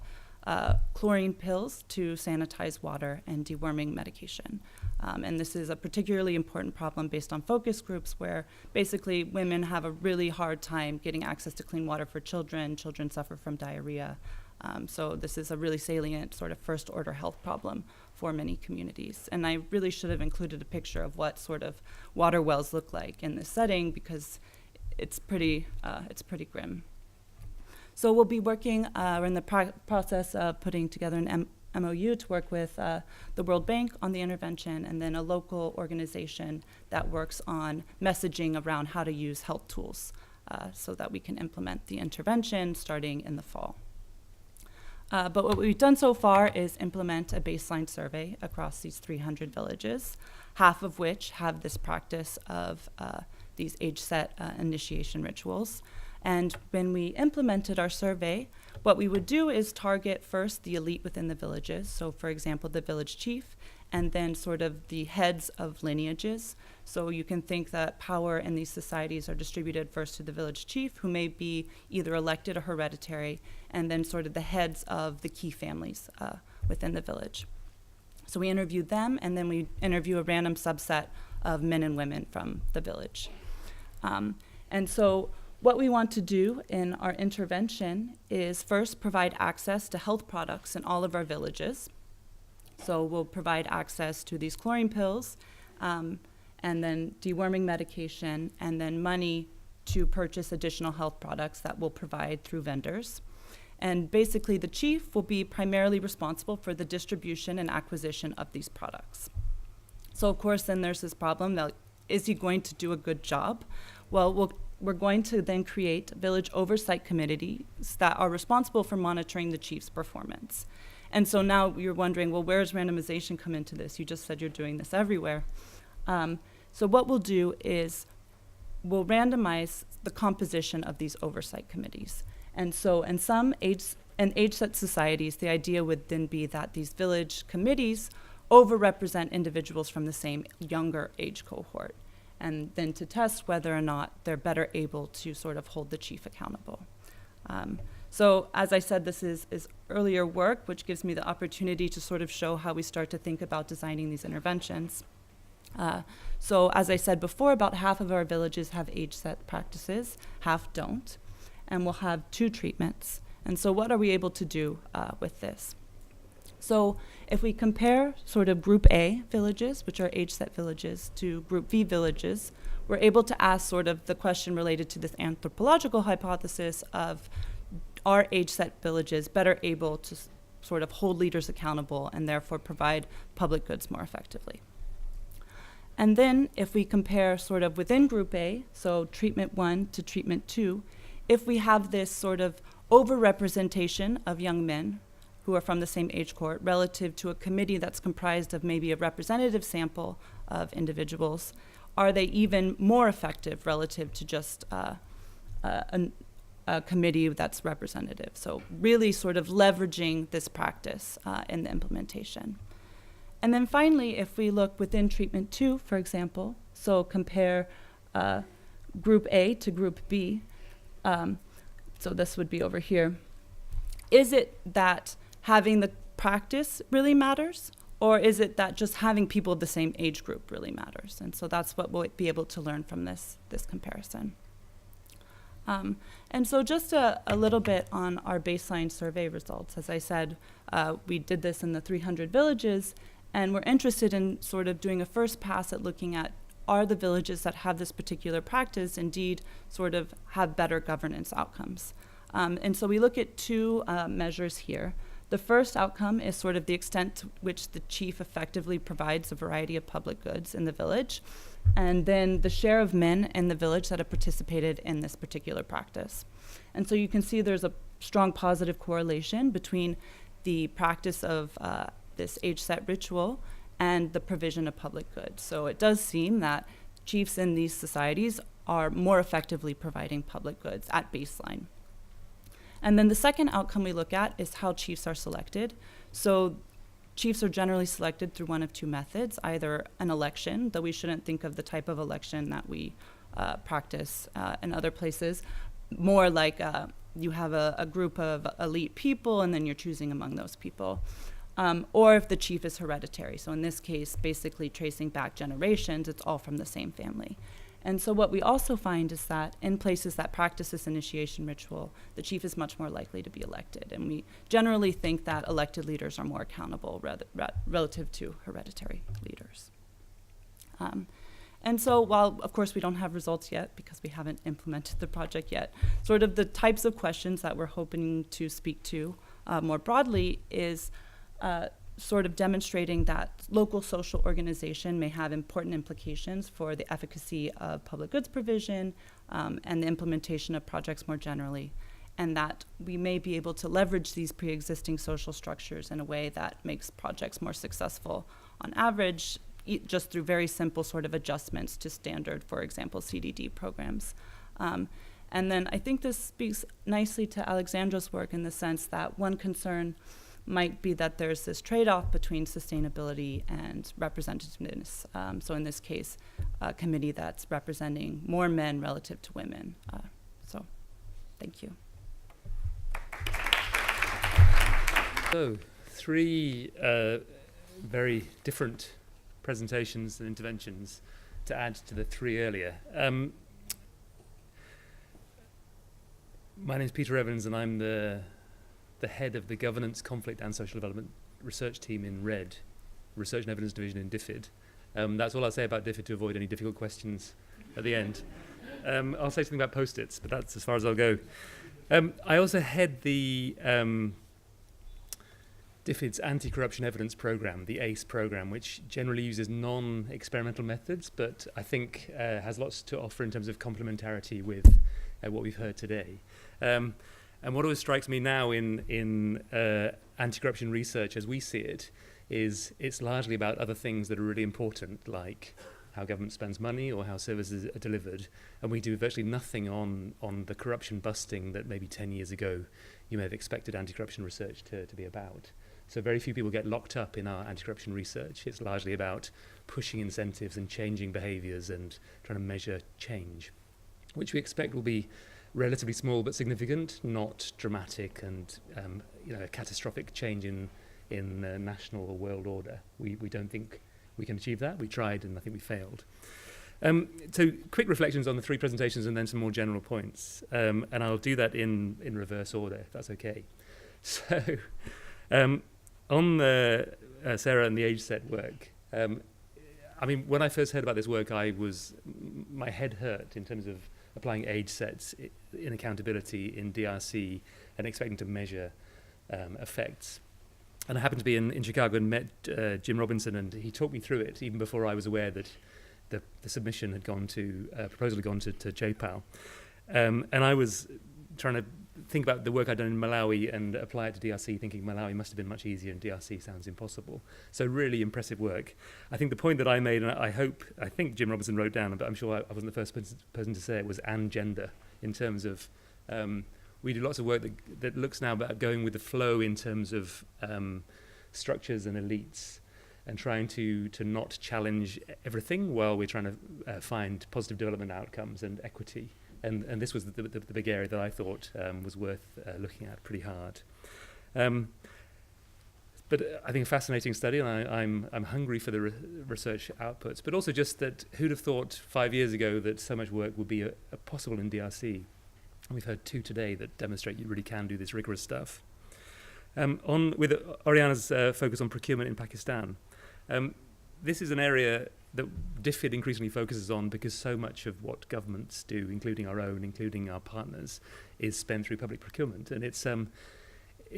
chlorine pills to sanitize water and deworming medication. And this is a particularly important problem based on focus groups where basically women have a really hard time getting access to clean water for children. Children suffer from diarrhea. So this is a really salient sort of first order health problem for many communities. And I really should have included a picture of what sort of water wells look like in this setting because it's pretty grim. So we'll be working, we're in the process of putting together an MOU to work with the World Bank on the intervention, and then a local organization that works on messaging around how to use health tools so that we can implement the intervention starting in the fall. But what we've done so far is implement a baseline survey across these 300 villages, half of which have this practice of these age-set initiation rituals. And when we implemented our survey, what we would do is target first the elite within the villages, so for example, the village chief, and then sort of the heads of lineages. So you can think that power in these societies are distributed first to the village chief, who may be either elected or hereditary, and then sort of the heads of the key families within the village. So we interview them, and then we interview a random subset of men and women from the village. And so what we want to do in our intervention is first provide access to health products in all of our villages. So we'll provide access to these chlorine pills, and then deworming medication, and then money to purchase additional health products that we'll provide through vendors. And basically the chief will be primarily responsible for the distribution and acquisition of these products. So of course then there's this problem that, is he going to do a good job? Well, we're going to then create village oversight committees that are responsible for monitoring the chief's performance. And so now you're wondering, well, where does randomization come into this? You just said you're doing this everywhere. So what we'll do is we'll randomize the composition of these oversight committees. And so in some age-set societies, the idea would then be that these village committees overrepresent individuals from the same younger age cohort, and then to test whether or not they're better able to sort of hold the chief accountable. So as I said, this is earlier work, which gives me the opportunity to sort of show how we start to think about designing these interventions. So as I said before, about half of our villages have age-set practices, half don't, and we'll have 2 treatments. And so what are we able to do with this? So if we compare sort of Group A villages, which are age-set villages, to Group B villages, we're able to ask sort of the question related to this anthropological hypothesis of, are age-set villages better able to sort of hold leaders accountable and therefore provide public goods more effectively? And then if we compare sort of within Group A, so treatment 1 to treatment 2, if we have this sort of overrepresentation of young men who are from the same age cohort relative to a committee that's comprised of maybe a representative sample of individuals, are they even more effective relative to just a committee that's representative? So really sort of leveraging this practice in the implementation. And then finally, if we look within treatment 2, for example, so compare Group A to Group B, so this would be over here. Is it that having the practice really matters, or is it that just having people of the same age group really matters? And so that's what we'll be able to learn from this comparison. And so just a little bit on our baseline survey results. As I said, we did this in the 300 villages, and we're interested in sort of doing a first pass at looking at are the villages that have this particular practice indeed sort of have better governance outcomes? And so we look at two measures here. The first outcome is sort of the extent to which the chief effectively provides a variety of public goods in the village, and then the share of men in the village that have participated in this particular practice. And so you can see there's a strong positive correlation between the practice of this age-set ritual and the provision of public goods. So it does seem that chiefs in these societies are more effectively providing public goods at baseline. And then the second outcome we look at is how chiefs are selected. So chiefs are generally selected through one of two methods, either an election, though we shouldn't think of the type of election that we practice in other places, more like you have a group of elite people and then you're choosing among those people. Or if the chief is hereditary. So in this case, basically tracing back generations, it's all from the same family. And so what we also find is that in places that practice this initiation ritual, the chief is much more likely to be elected. And we generally think that elected leaders are more accountable relative to hereditary leaders. And so while, of course, we don't have results yet because we haven't implemented the project yet, sort of the types of questions that we're hoping to speak to more broadly is sort of demonstrating that local social organization may have important implications for the efficacy of public goods provision and the implementation of projects more generally, and that we may be able to leverage these pre-existing social structures in a way that makes projects more successful on average, just through very simple sort of adjustments to standard, for example, CDD programs. And then I think this speaks nicely to Alexandra's work in the sense that one concern might be that there's this trade-off between sustainability and representativeness. So in this case, a committee that's representing more men relative to women. So thank you. So, three very different presentations and interventions to add to the three earlier. My name is Peter Evans and I'm the head of the Governance, Conflict and Social Development Research Team in RED, Research and Evidence Division in DFID. That's all I'll say about DFID to avoid any difficult questions at the end. I'll say something about post-its, but that's as far as I'll go. I also head the DFID's Anti-Corruption Evidence Programme, the ACE programme, which generally uses non-experimental methods, but I think has lots to offer in terms of complementarity with what we've heard today. And what always strikes me now in anti-corruption research as we see it is it's largely about other things that are really important, like how government spends money or how services are delivered, and we do virtually nothing on the corruption busting that maybe 10 years ago you may have expected anti-corruption research to be about. So very few people get locked up in our anti-corruption research. It's largely about pushing incentives and changing behaviours and trying to measure change, which we expect will be relatively small but significant, not dramatic and a catastrophic change in national or world order. We don't think we can achieve that. We tried and I think we failed. So quick reflections on the three presentations and then some more general points. And I'll do that in reverse order, if that's okay. So on the Sara and the age set work, when I first heard about this work, my head hurt in terms of applying age sets in accountability in DRC and expecting to measure effects. And I happened to be in Chicago and met Jim Robinson, and he talked me through it even before I was aware that the submission had gone to, proposal had gone to JPAL. And I was trying to think about the work I'd done in Malawi and apply it to DRC, thinking Malawi must have been much easier and DRC sounds impossible. So really impressive work. I think the point that I made, and I think Jim Robinson wrote down, but I'm sure I wasn't the first person to say it, was and gender, in terms of we do lots of work that looks now about going with the flow in terms of structures and elites and trying to not challenge everything while we're trying to find positive development outcomes and equity. And this was the big area that I thought was worth looking at pretty hard. But I think a fascinating study, and I'm hungry for the research outputs, but also just that who'd have thought 5 years ago that so much work would be possible in DRC. And we've heard two today that demonstrate you really can do this rigorous stuff. With Oriana's focus on procurement in Pakistan, this is an area that DFID increasingly focuses on, because so much of what governments do, including our own, including our partners, is spent through public procurement. And it's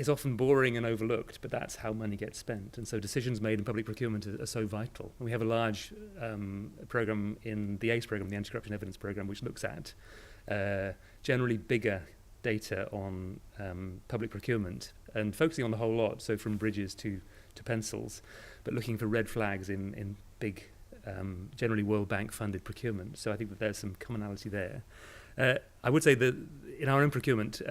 often boring and overlooked, but that's how money gets spent. And so decisions made in public procurement are so vital. And we have a large program in the ACE program, the Anti-Corruption Evidence Program, which looks at generally bigger data on public procurement and focusing on the whole lot, so from bridges to pencils, but looking for red flags in big, generally World Bank funded procurement. So I think that there's some commonality there. I would say that in our own procurement,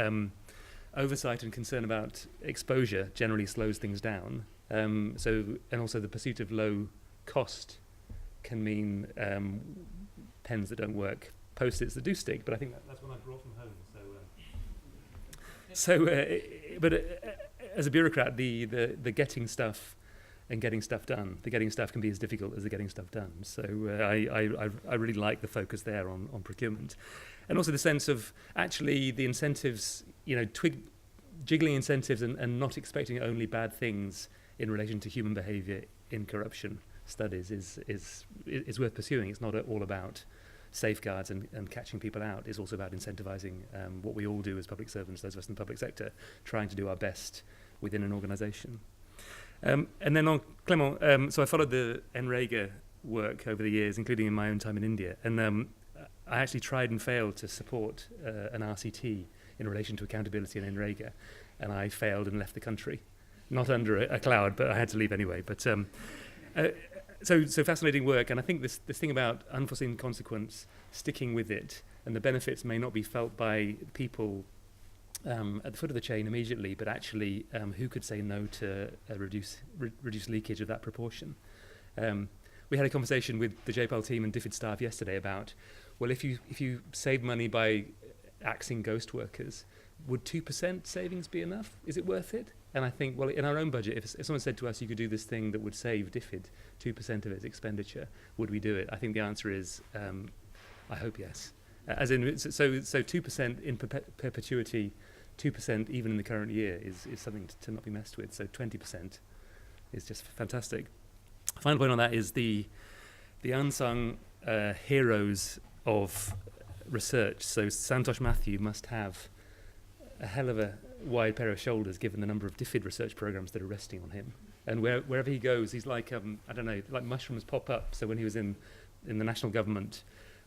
oversight and concern about exposure generally slows things down. And also the pursuit of low cost can mean pens that don't work, Post-its that do stick, but I think that's one I brought from home. But as a bureaucrat, the getting stuff and getting stuff done, the getting stuff can be as difficult as the getting stuff done. So I really like the focus there on procurement. And also the sense of actually the incentives, jiggling incentives and not expecting only bad things in relation to human behaviour in corruption studies is worth pursuing. It's not all about safeguards and catching people out. It's also about incentivising what we all do as public servants, those of us in the public sector, trying to do our best within an organisation. And then on Clément, so I followed the NREGA work over the years, including in my own time in India, and I actually tried and failed to support an RCT in relation to accountability in NREGA, and I failed and left the country. Not under a cloud, but I had to leave anyway. But so fascinating work, and I think this thing about unforeseen consequence, sticking with it, and the benefits may not be felt by people at the foot of the chain immediately, but actually who could say no to reduce leakage of that proportion. We had a conversation with the JPAL team and DFID staff yesterday about, well, if you save money by axing ghost workers, would 2% savings be enough? Is it worth it? And I think, well, in our own budget, if someone said to us you could do this thing that would save DFID 2% of its expenditure, would we do it? I think the answer is, I hope yes. As in, so 2% in perpetuity, 2% even in the current year is something to not be messed with. So 20% is just fantastic. Final point on that is the unsung heroes of research. So Santosh Mathew must have a hell of a wide pair of shoulders given the number of DFID research programs that are resting on him. And wherever he goes, he's like, I don't know, like mushrooms pop up. So when he was in the national government,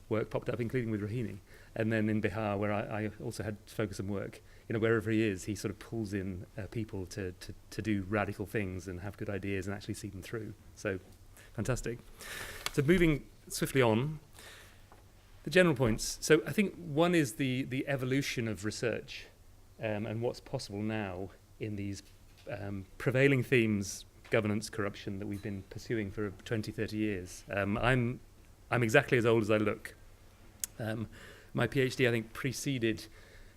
work popped up, including with Rohini. And then in Bihar, where I also had to focus on work, wherever he is, he sort of pulls in people to do radical things and have good ideas and actually see them through. So fantastic. So moving swiftly on, the general points. So I think one is the evolution of research and what's possible now in these prevailing themes, governance, corruption, that we've been pursuing for 20, 30 years. I'm exactly as old as I look. My PhD, I think, preceded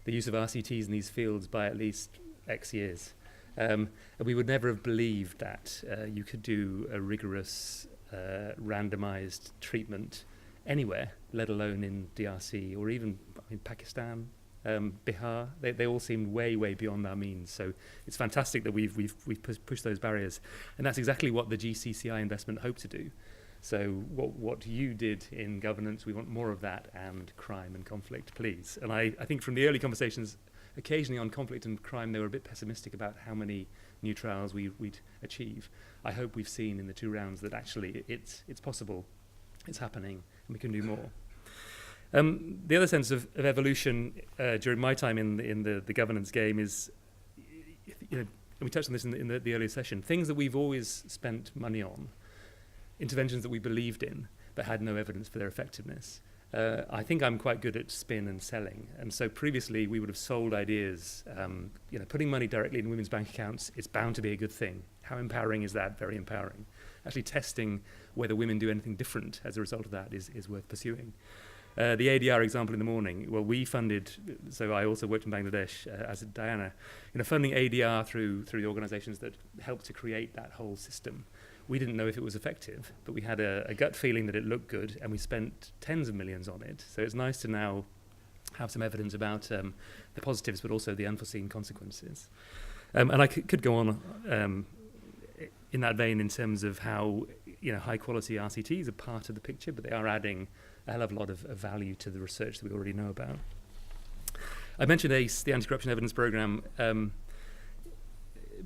the use of RCTs in these fields by at least X years. And we would never have believed that you could do a rigorous randomized treatment anywhere, let alone in DRC or even in Pakistan, Bihar. They all seemed way, way beyond our means. So it's fantastic that we've pushed those barriers. And that's exactly what the GCCI investment hoped to do. So what you did in governance, we want more of that, and crime and conflict, please. And I think from the early conversations, occasionally on conflict and crime, they were a bit pessimistic about how many new trials we'd achieve. I hope we've seen in the 2 rounds that actually it's possible, it's happening, and we can do more. The other sense of evolution during my time in the governance game is, and we touched on this in the earlier session, things that we've always spent money on, interventions that we believed in but had no evidence for their effectiveness. I think I'm quite good at spin and selling, and so previously we would have sold ideas. Putting money directly in women's bank accounts, it's bound to be a good thing. How empowering is that? Very empowering. Actually testing whether women do anything different as a result of that is worth pursuing. The ADR example in the morning, well, we funded, so I also worked in Bangladesh as a Diana, funding ADR through the organisations that helped to create that whole system. We didn't know if it was effective, but we had a gut feeling that it looked good, and we spent tens of millions on it. So it's nice to now have some evidence about the positives, but also the unforeseen consequences. And I could go on in that vein in terms of how high quality RCTs are part of the picture, but they are adding a hell of a lot of value to the research that we already know about. I mentioned ACE, the Anti-Corruption Evidence Programme.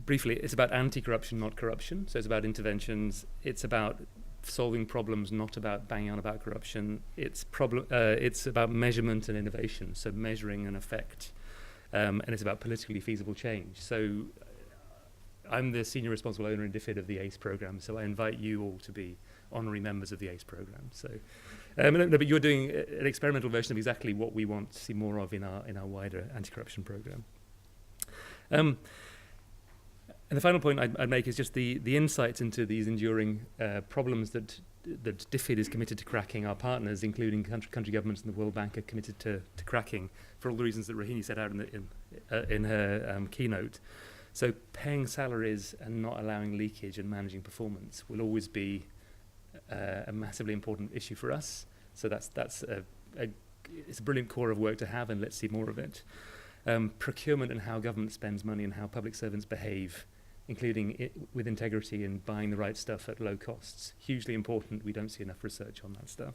Briefly, it's about anti-corruption, not corruption. So it's about interventions. It's about solving problems, not about banging on about corruption. It's about measurement and innovation, so measuring an effect. And it's about politically feasible change. So I'm the senior responsible owner in DFID of the ACE programme, so I invite you all to be honorary members of the ACE programme. So, no, but you're doing an experimental version of exactly what we want to see more of in our wider anti-corruption programme. And the final point I'd make is just the insights into these enduring problems that DFID is committed to cracking. Our partners, including country governments and the World Bank, are committed to cracking for all the reasons that Rohini set out in her keynote. So paying salaries and not allowing leakage and managing performance will always be a massively important issue for us. So it's a brilliant core of work to have, and let's see more of it. Procurement and how government spends money and how public servants behave, including with integrity and buying the right stuff at low costs. Hugely important. We don't see enough research on that stuff.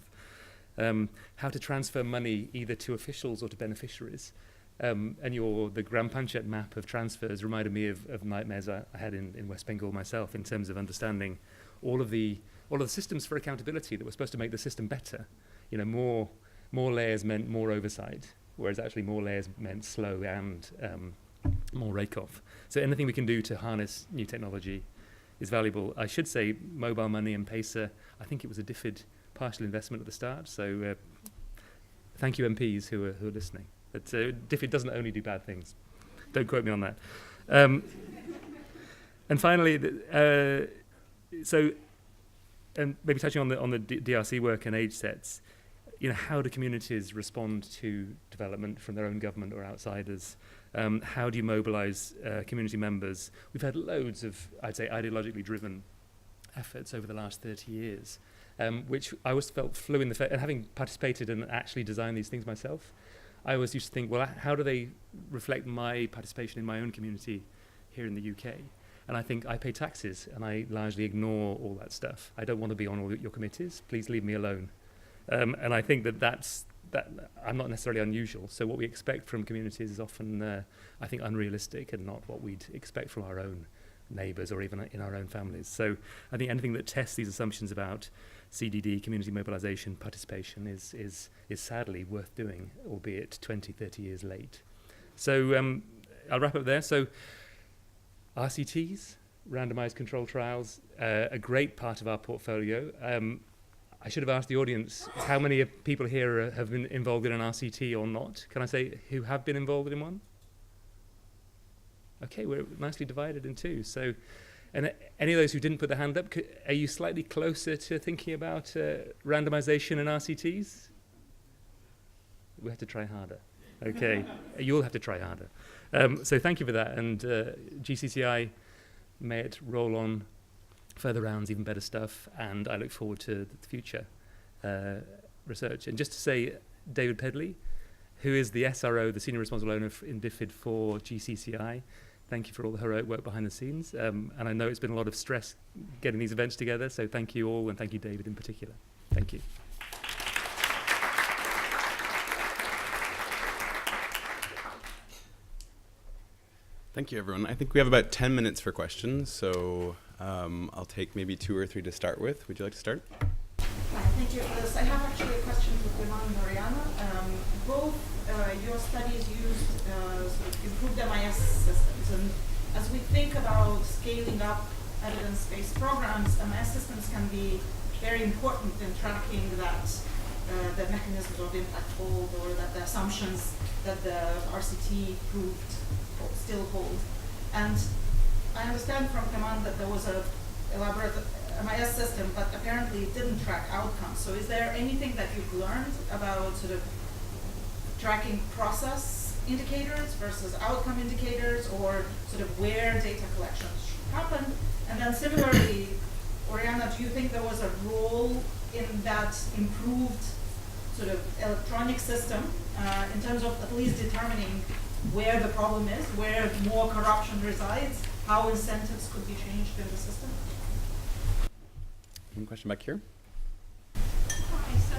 How to transfer money either to officials or to beneficiaries. And the Gram Panchet map of transfers reminded me of nightmares I had in West Bengal myself, in terms of understanding all of the systems for accountability that were supposed to make the system better. More layers meant more oversight, whereas actually more layers meant slow and more rake-off. So anything we can do to harness new technology is valuable. I should say mobile money and PESA, I think it was a DFID partial investment at the start, so thank you MPs who are listening. But DFID doesn't only do bad things. Don't quote me on that. And finally, and maybe touching on the DRC work and age sets, how do communities respond to development from their own government or outsiders? How do you mobilize community members? We've had loads of, I'd say, ideologically driven efforts over the last 30 years, which I always felt flew in the face. And having participated and actually designed these things myself, I always used to think, well, how do they reflect my participation in my own community here in the UK? And I think I pay taxes and I largely ignore all that stuff. I don't want to be on all your committees. Please leave me alone. And I think that I'm not necessarily unusual. So what we expect from communities is often, I think, unrealistic and not what we'd expect from our own neighbours or even in our own families. So I think anything that tests these assumptions about CDD, community mobilisation, participation is sadly worth doing, albeit 20, 30 years late. So I'll wrap up there. So RCTs, randomised control trials, a great part of our portfolio. I should have asked the audience how many people here have been involved in an RCT or not. Can I say who have been involved in one? Okay, we're nicely divided in two. So, and any of those who didn't put their hand up, are you slightly closer to thinking about randomization and RCTs? We have to try harder. Okay, you'll have to try harder. So thank you for that. And GCCI, may it roll on further rounds, even better stuff, and I look forward to the future research. And just to say, David Pedley, who is the SRO, the Senior Responsible Owner in DFID for GCCI, thank you for all the heroic work behind the scenes. And I know it's been a lot of stress getting these events together, so thank you all, and thank you, David, in particular. Thank you. Thank you, everyone. I think we have about 10 minutes for questions, so I'll take maybe 2 or 3 to start with. Would you like to start? Thank you. I have actually a question for Clément and Oriana. Both your studies used sort of improved MIS systems, and as we think about scaling up evidence-based programs, MIS systems can be very important in tracking that the mechanisms of impact hold, or that the assumptions that the RCT proved still hold. And I understand from Clément that there was a elaborate MIS system, but apparently it didn't track outcomes. So is there anything that you've learned about sort of tracking process indicators versus outcome indicators, or sort of where data collection happened? And then similarly, Oriana, do you think there was a role in that improved sort of electronic system in terms of at least determining where the problem is, where more corruption resides, how incentives could be changed in the system? One question back here. Hi, so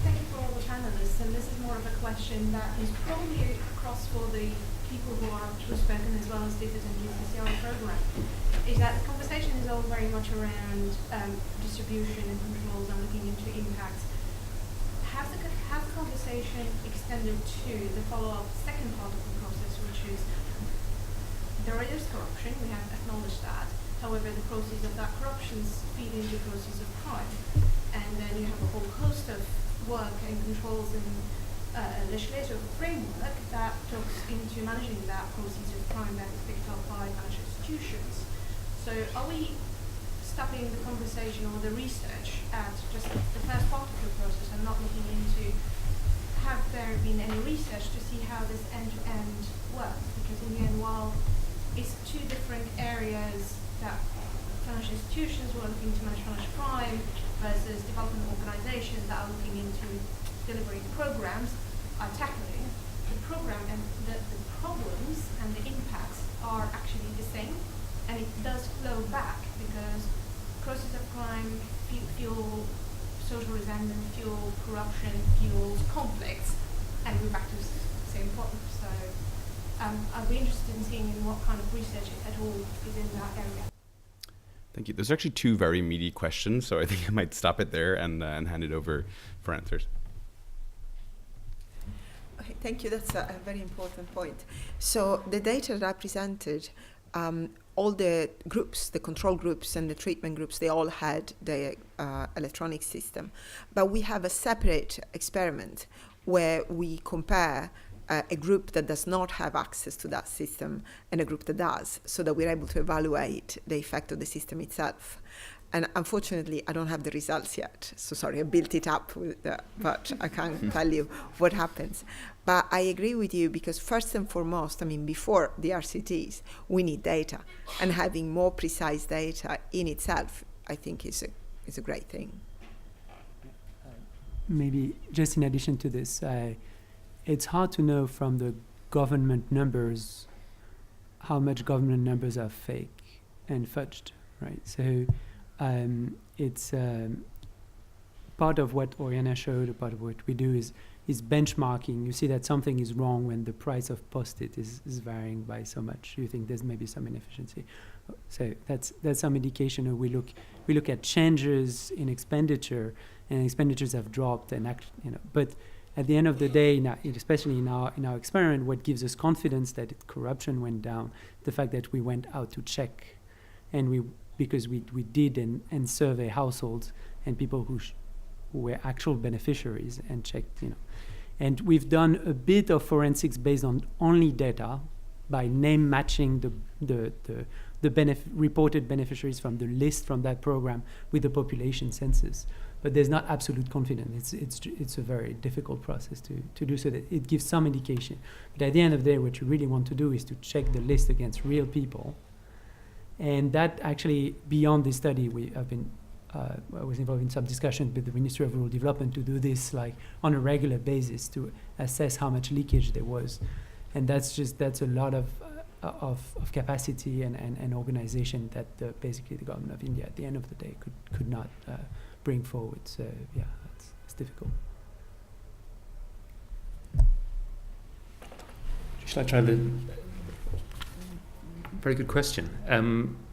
thank you for all the panelists, and this is more of a question that is probably across for the people who are spoken as well as DFID and GCCR program, is that the conversation is all very much around distribution and controls and looking into impacts. Have the conversation extended to the follow-up second part of the process, which is there is corruption, we have acknowledged that. However, the proceeds of that corruption feed into proceeds of crime. And then you have a whole host of work and controls and legislative framework that talks into managing that proceeds of crime that is picked up by financial institutions. So are we stopping the conversation or the research at just the first part of the process and not looking into have there been any research to see how this end-to-end works? Because in the end, while it's two different areas that financial institutions who are looking to manage financial crime versus development organizations that are looking into delivering programs are tackling the program, and the problems and the impacts are actually the same, and it does flow back because process of crime fuel social resentment, fuel corruption, fuels conflicts, and we're back to the same problem. So I'd be interested in seeing in what kind of research, if at all, is in that area. Thank you. Those are actually two very meaty questions, so I think I might stop it there and hand it over for answers. Okay, thank you. That's a very important point. So the data that I presented, all the groups, the control groups and the treatment groups, they all had the electronic system. But we have a separate experiment where we compare a group that does not have access to that system and a group that does, so that we're able to evaluate the effect of the system itself. And unfortunately, I don't have the results yet. So sorry, I built it up, but I can't tell you what happens. But I agree with you, because first and foremost, I mean, before the RCTs, we need data. And having more precise data in itself, I think is a great thing. Maybe just in addition to this, it's hard to know from the government numbers how much government numbers are fake and fudged, right? So it's part of what Oriana showed, a part of what we do is benchmarking. You see that something is wrong when the price of post-it is varying by so much. You think there's maybe some inefficiency. So that's some indication. Or we look at changes in expenditure, and expenditures have dropped, and but at the end of the day, especially in our experiment, what gives us confidence that corruption went down, the fact that we went out to check, and because we did and survey households and people who were actual beneficiaries and checked, and we've done a bit of forensics based on only data by name matching the reported beneficiaries from the list from that program with the population census. But there's not absolute confidence. It's a very difficult process to do, so that it gives some indication. But at the end of the day, what you really want to do is to check the list against real people. And that actually, beyond this study, I was involved in some discussions with the Ministry of Rural Development to do this like on a regular basis to assess how much leakage there was. And that's a lot of capacity and organization that basically the government of India at the end of the day could not bring forward. So yeah, it's difficult. Shall I try the very good question.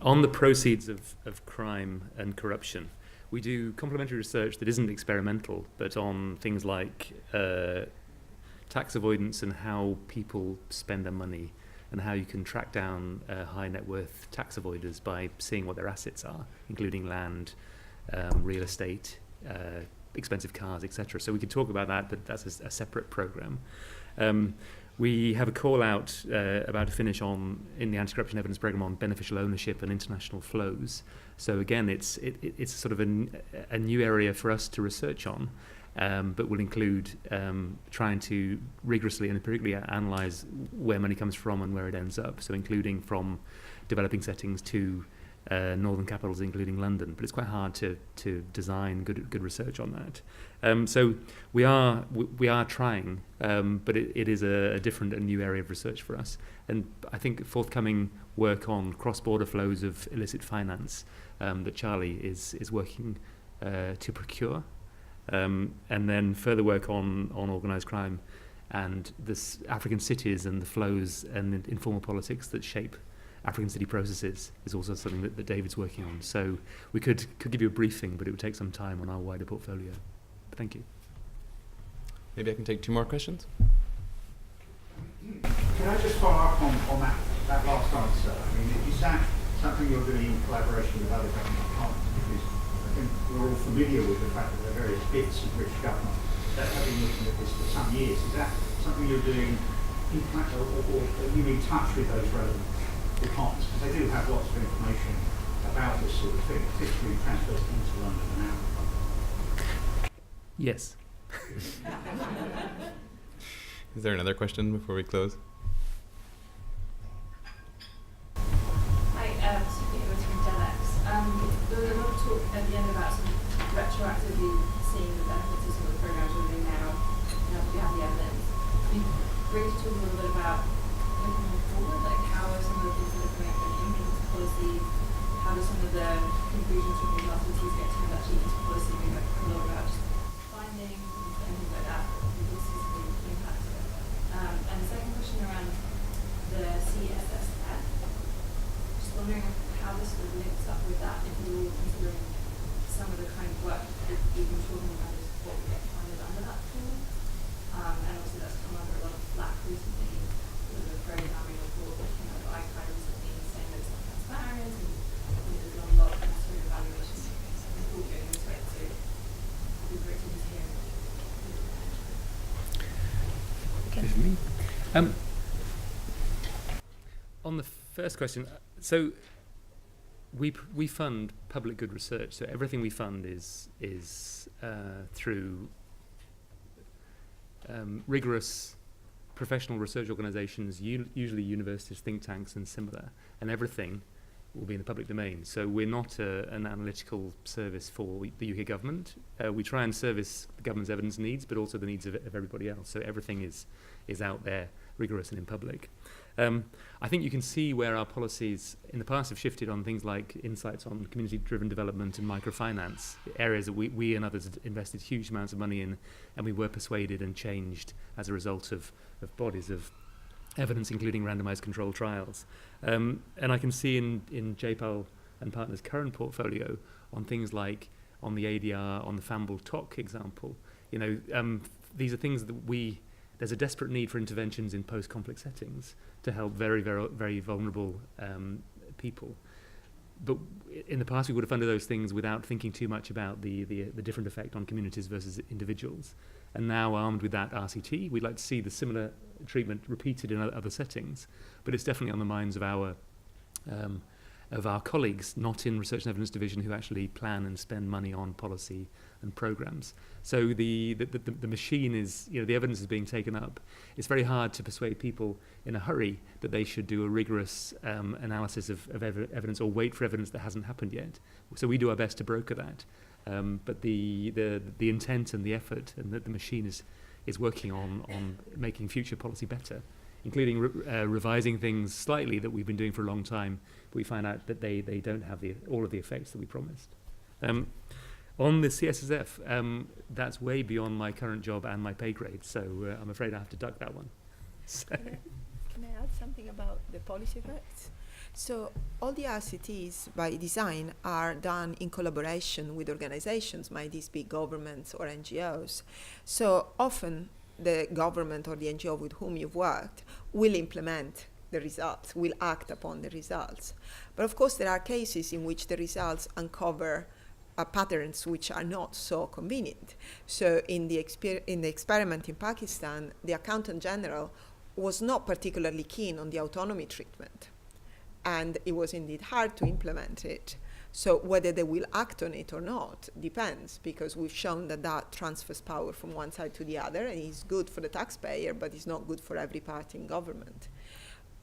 On the proceeds of crime and corruption, we do complementary research that isn't experimental, but on things like tax avoidance and how people spend their money, and how you can track down high net worth tax avoiders by seeing what their assets are, including land, real estate, expensive cars, etc. So we could talk about that, but that's a separate program. We have a call out about to finish in the anti-corruption evidence program on beneficial ownership and international flows. So again, it's sort of a new area for us to research on, but will include trying to rigorously and particularly analyse where money comes from and where it ends up. So including from developing settings to northern capitals, including London. But it's quite hard to design good research on that. So we are trying, but it is a different and new area of research for us. And I think forthcoming work on cross-border flows of illicit finance that Charlie is working to procure, and then further work on organised crime and this African cities and the flows and informal politics that shape African city processes is also something that David's working on. So we could give you a briefing, but it would take some time on our wider portfolio. Thank you. Maybe I can take 2 more questions. Can I just follow up on that last answer? I mean, is that something you're doing in collaboration with other government partners? Because I think we're all familiar with the fact that there are various bits of British government that have been looking at this for some years. Is that something you're doing in or are you in touch with those relevant departments? Because they do have lots of information about this sort of thing, particularly transfers into London and out. Yes. Is there another question before we close? Hi, Sophia was from Delex. There was a lot of talk at the end about sort of retroactively seeing the benefits of some of the programs we're doing now that we have the evidence. Can you bring to talk a little bit about looking forward, like how are some of the things that are coming up in influence policy, how do some of the conclusions from these activities get turned actually into policy? We might talk a lot about just findings and things like that. This is the impact of it. And the second question around the CSSF, just wondering how this sort of links up with that, if you're considering some of the kind of work that you've been talking about is what we get funded under that tool. And obviously that's come under a lot of flack recently with the programming report that came out of ICAI recently saying that it's not transparent and there's not a lot of necessary evaluation report going into it. So it'd be great to just hear. Me. On the first question, so we fund public good research. So everything we fund is through rigorous professional research organisations, usually universities, think tanks, and similar. And everything will be in the public domain. So we're not an analytical service for the UK government. We try and service the government's evidence needs, but also the needs of everybody else. So everything is out there, rigorous and in public. I think you can see where our policies in the past have shifted on things like insights on community-driven development and microfinance, areas that we and others invested huge amounts of money in, and we were persuaded and changed as a result of bodies of evidence, including randomized controlled trials. And I can see in JPAL and Partners' current portfolio on things like on the ADR, on the Famble TOC example, these are things that there's a desperate need for interventions in post-conflict settings to help very, very, very vulnerable people. But in the past, we would have funded those things without thinking too much about the different effect on communities versus individuals. And now, armed with that RCT, we'd like to see the similar treatment repeated in other settings. But it's definitely on the minds of our colleagues, not in Research and Evidence Division, who actually plan and spend money on policy and programs. So the machine is, the evidence is being taken up. It's very hard to persuade people in a hurry that they should do a rigorous analysis of evidence or wait for evidence that hasn't happened yet. So we do our best to broker that. But the intent and the effort and the machine is working on making future policy better, including revising things slightly that we've been doing for a long time, but we find out that they don't have all of the effects that we promised. On the CSSF, that's way beyond my current job and my pay grade, so I'm afraid I have to duck that one. Can I add something about the policy effects? So all the RCTs by design are done in collaboration with organizations, might these be governments or NGOs. So often the government or the NGO with whom you've worked will implement the results, will act upon the results. But of course there are cases in which the results uncover patterns which are not so convenient. So in the experiment in Pakistan, the Accountant General was not particularly keen on the autonomy treatment. And it was indeed hard to implement it. So whether they will act on it or not depends, because we've shown that transfers power from one side to the other, and is good for the taxpayer, but it's not good for every party in government.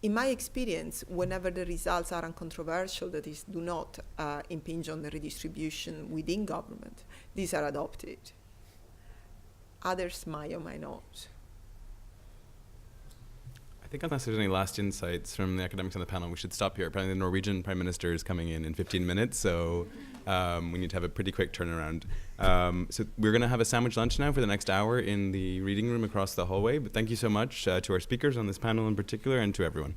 in my experience, whenever the results are uncontroversial, that is, do not impinge on the redistribution within government, these are adopted. Others might or might not. I think unless there's any last insights from the academics on the panel, we should stop here. Apparently the Norwegian Prime Minister is coming in 15 minutes, so we need to have a pretty quick turnaround. So we're going to have a sandwich lunch now for the next hour in the reading room across the hallway, but thank you so much to our speakers on this panel in particular and to everyone.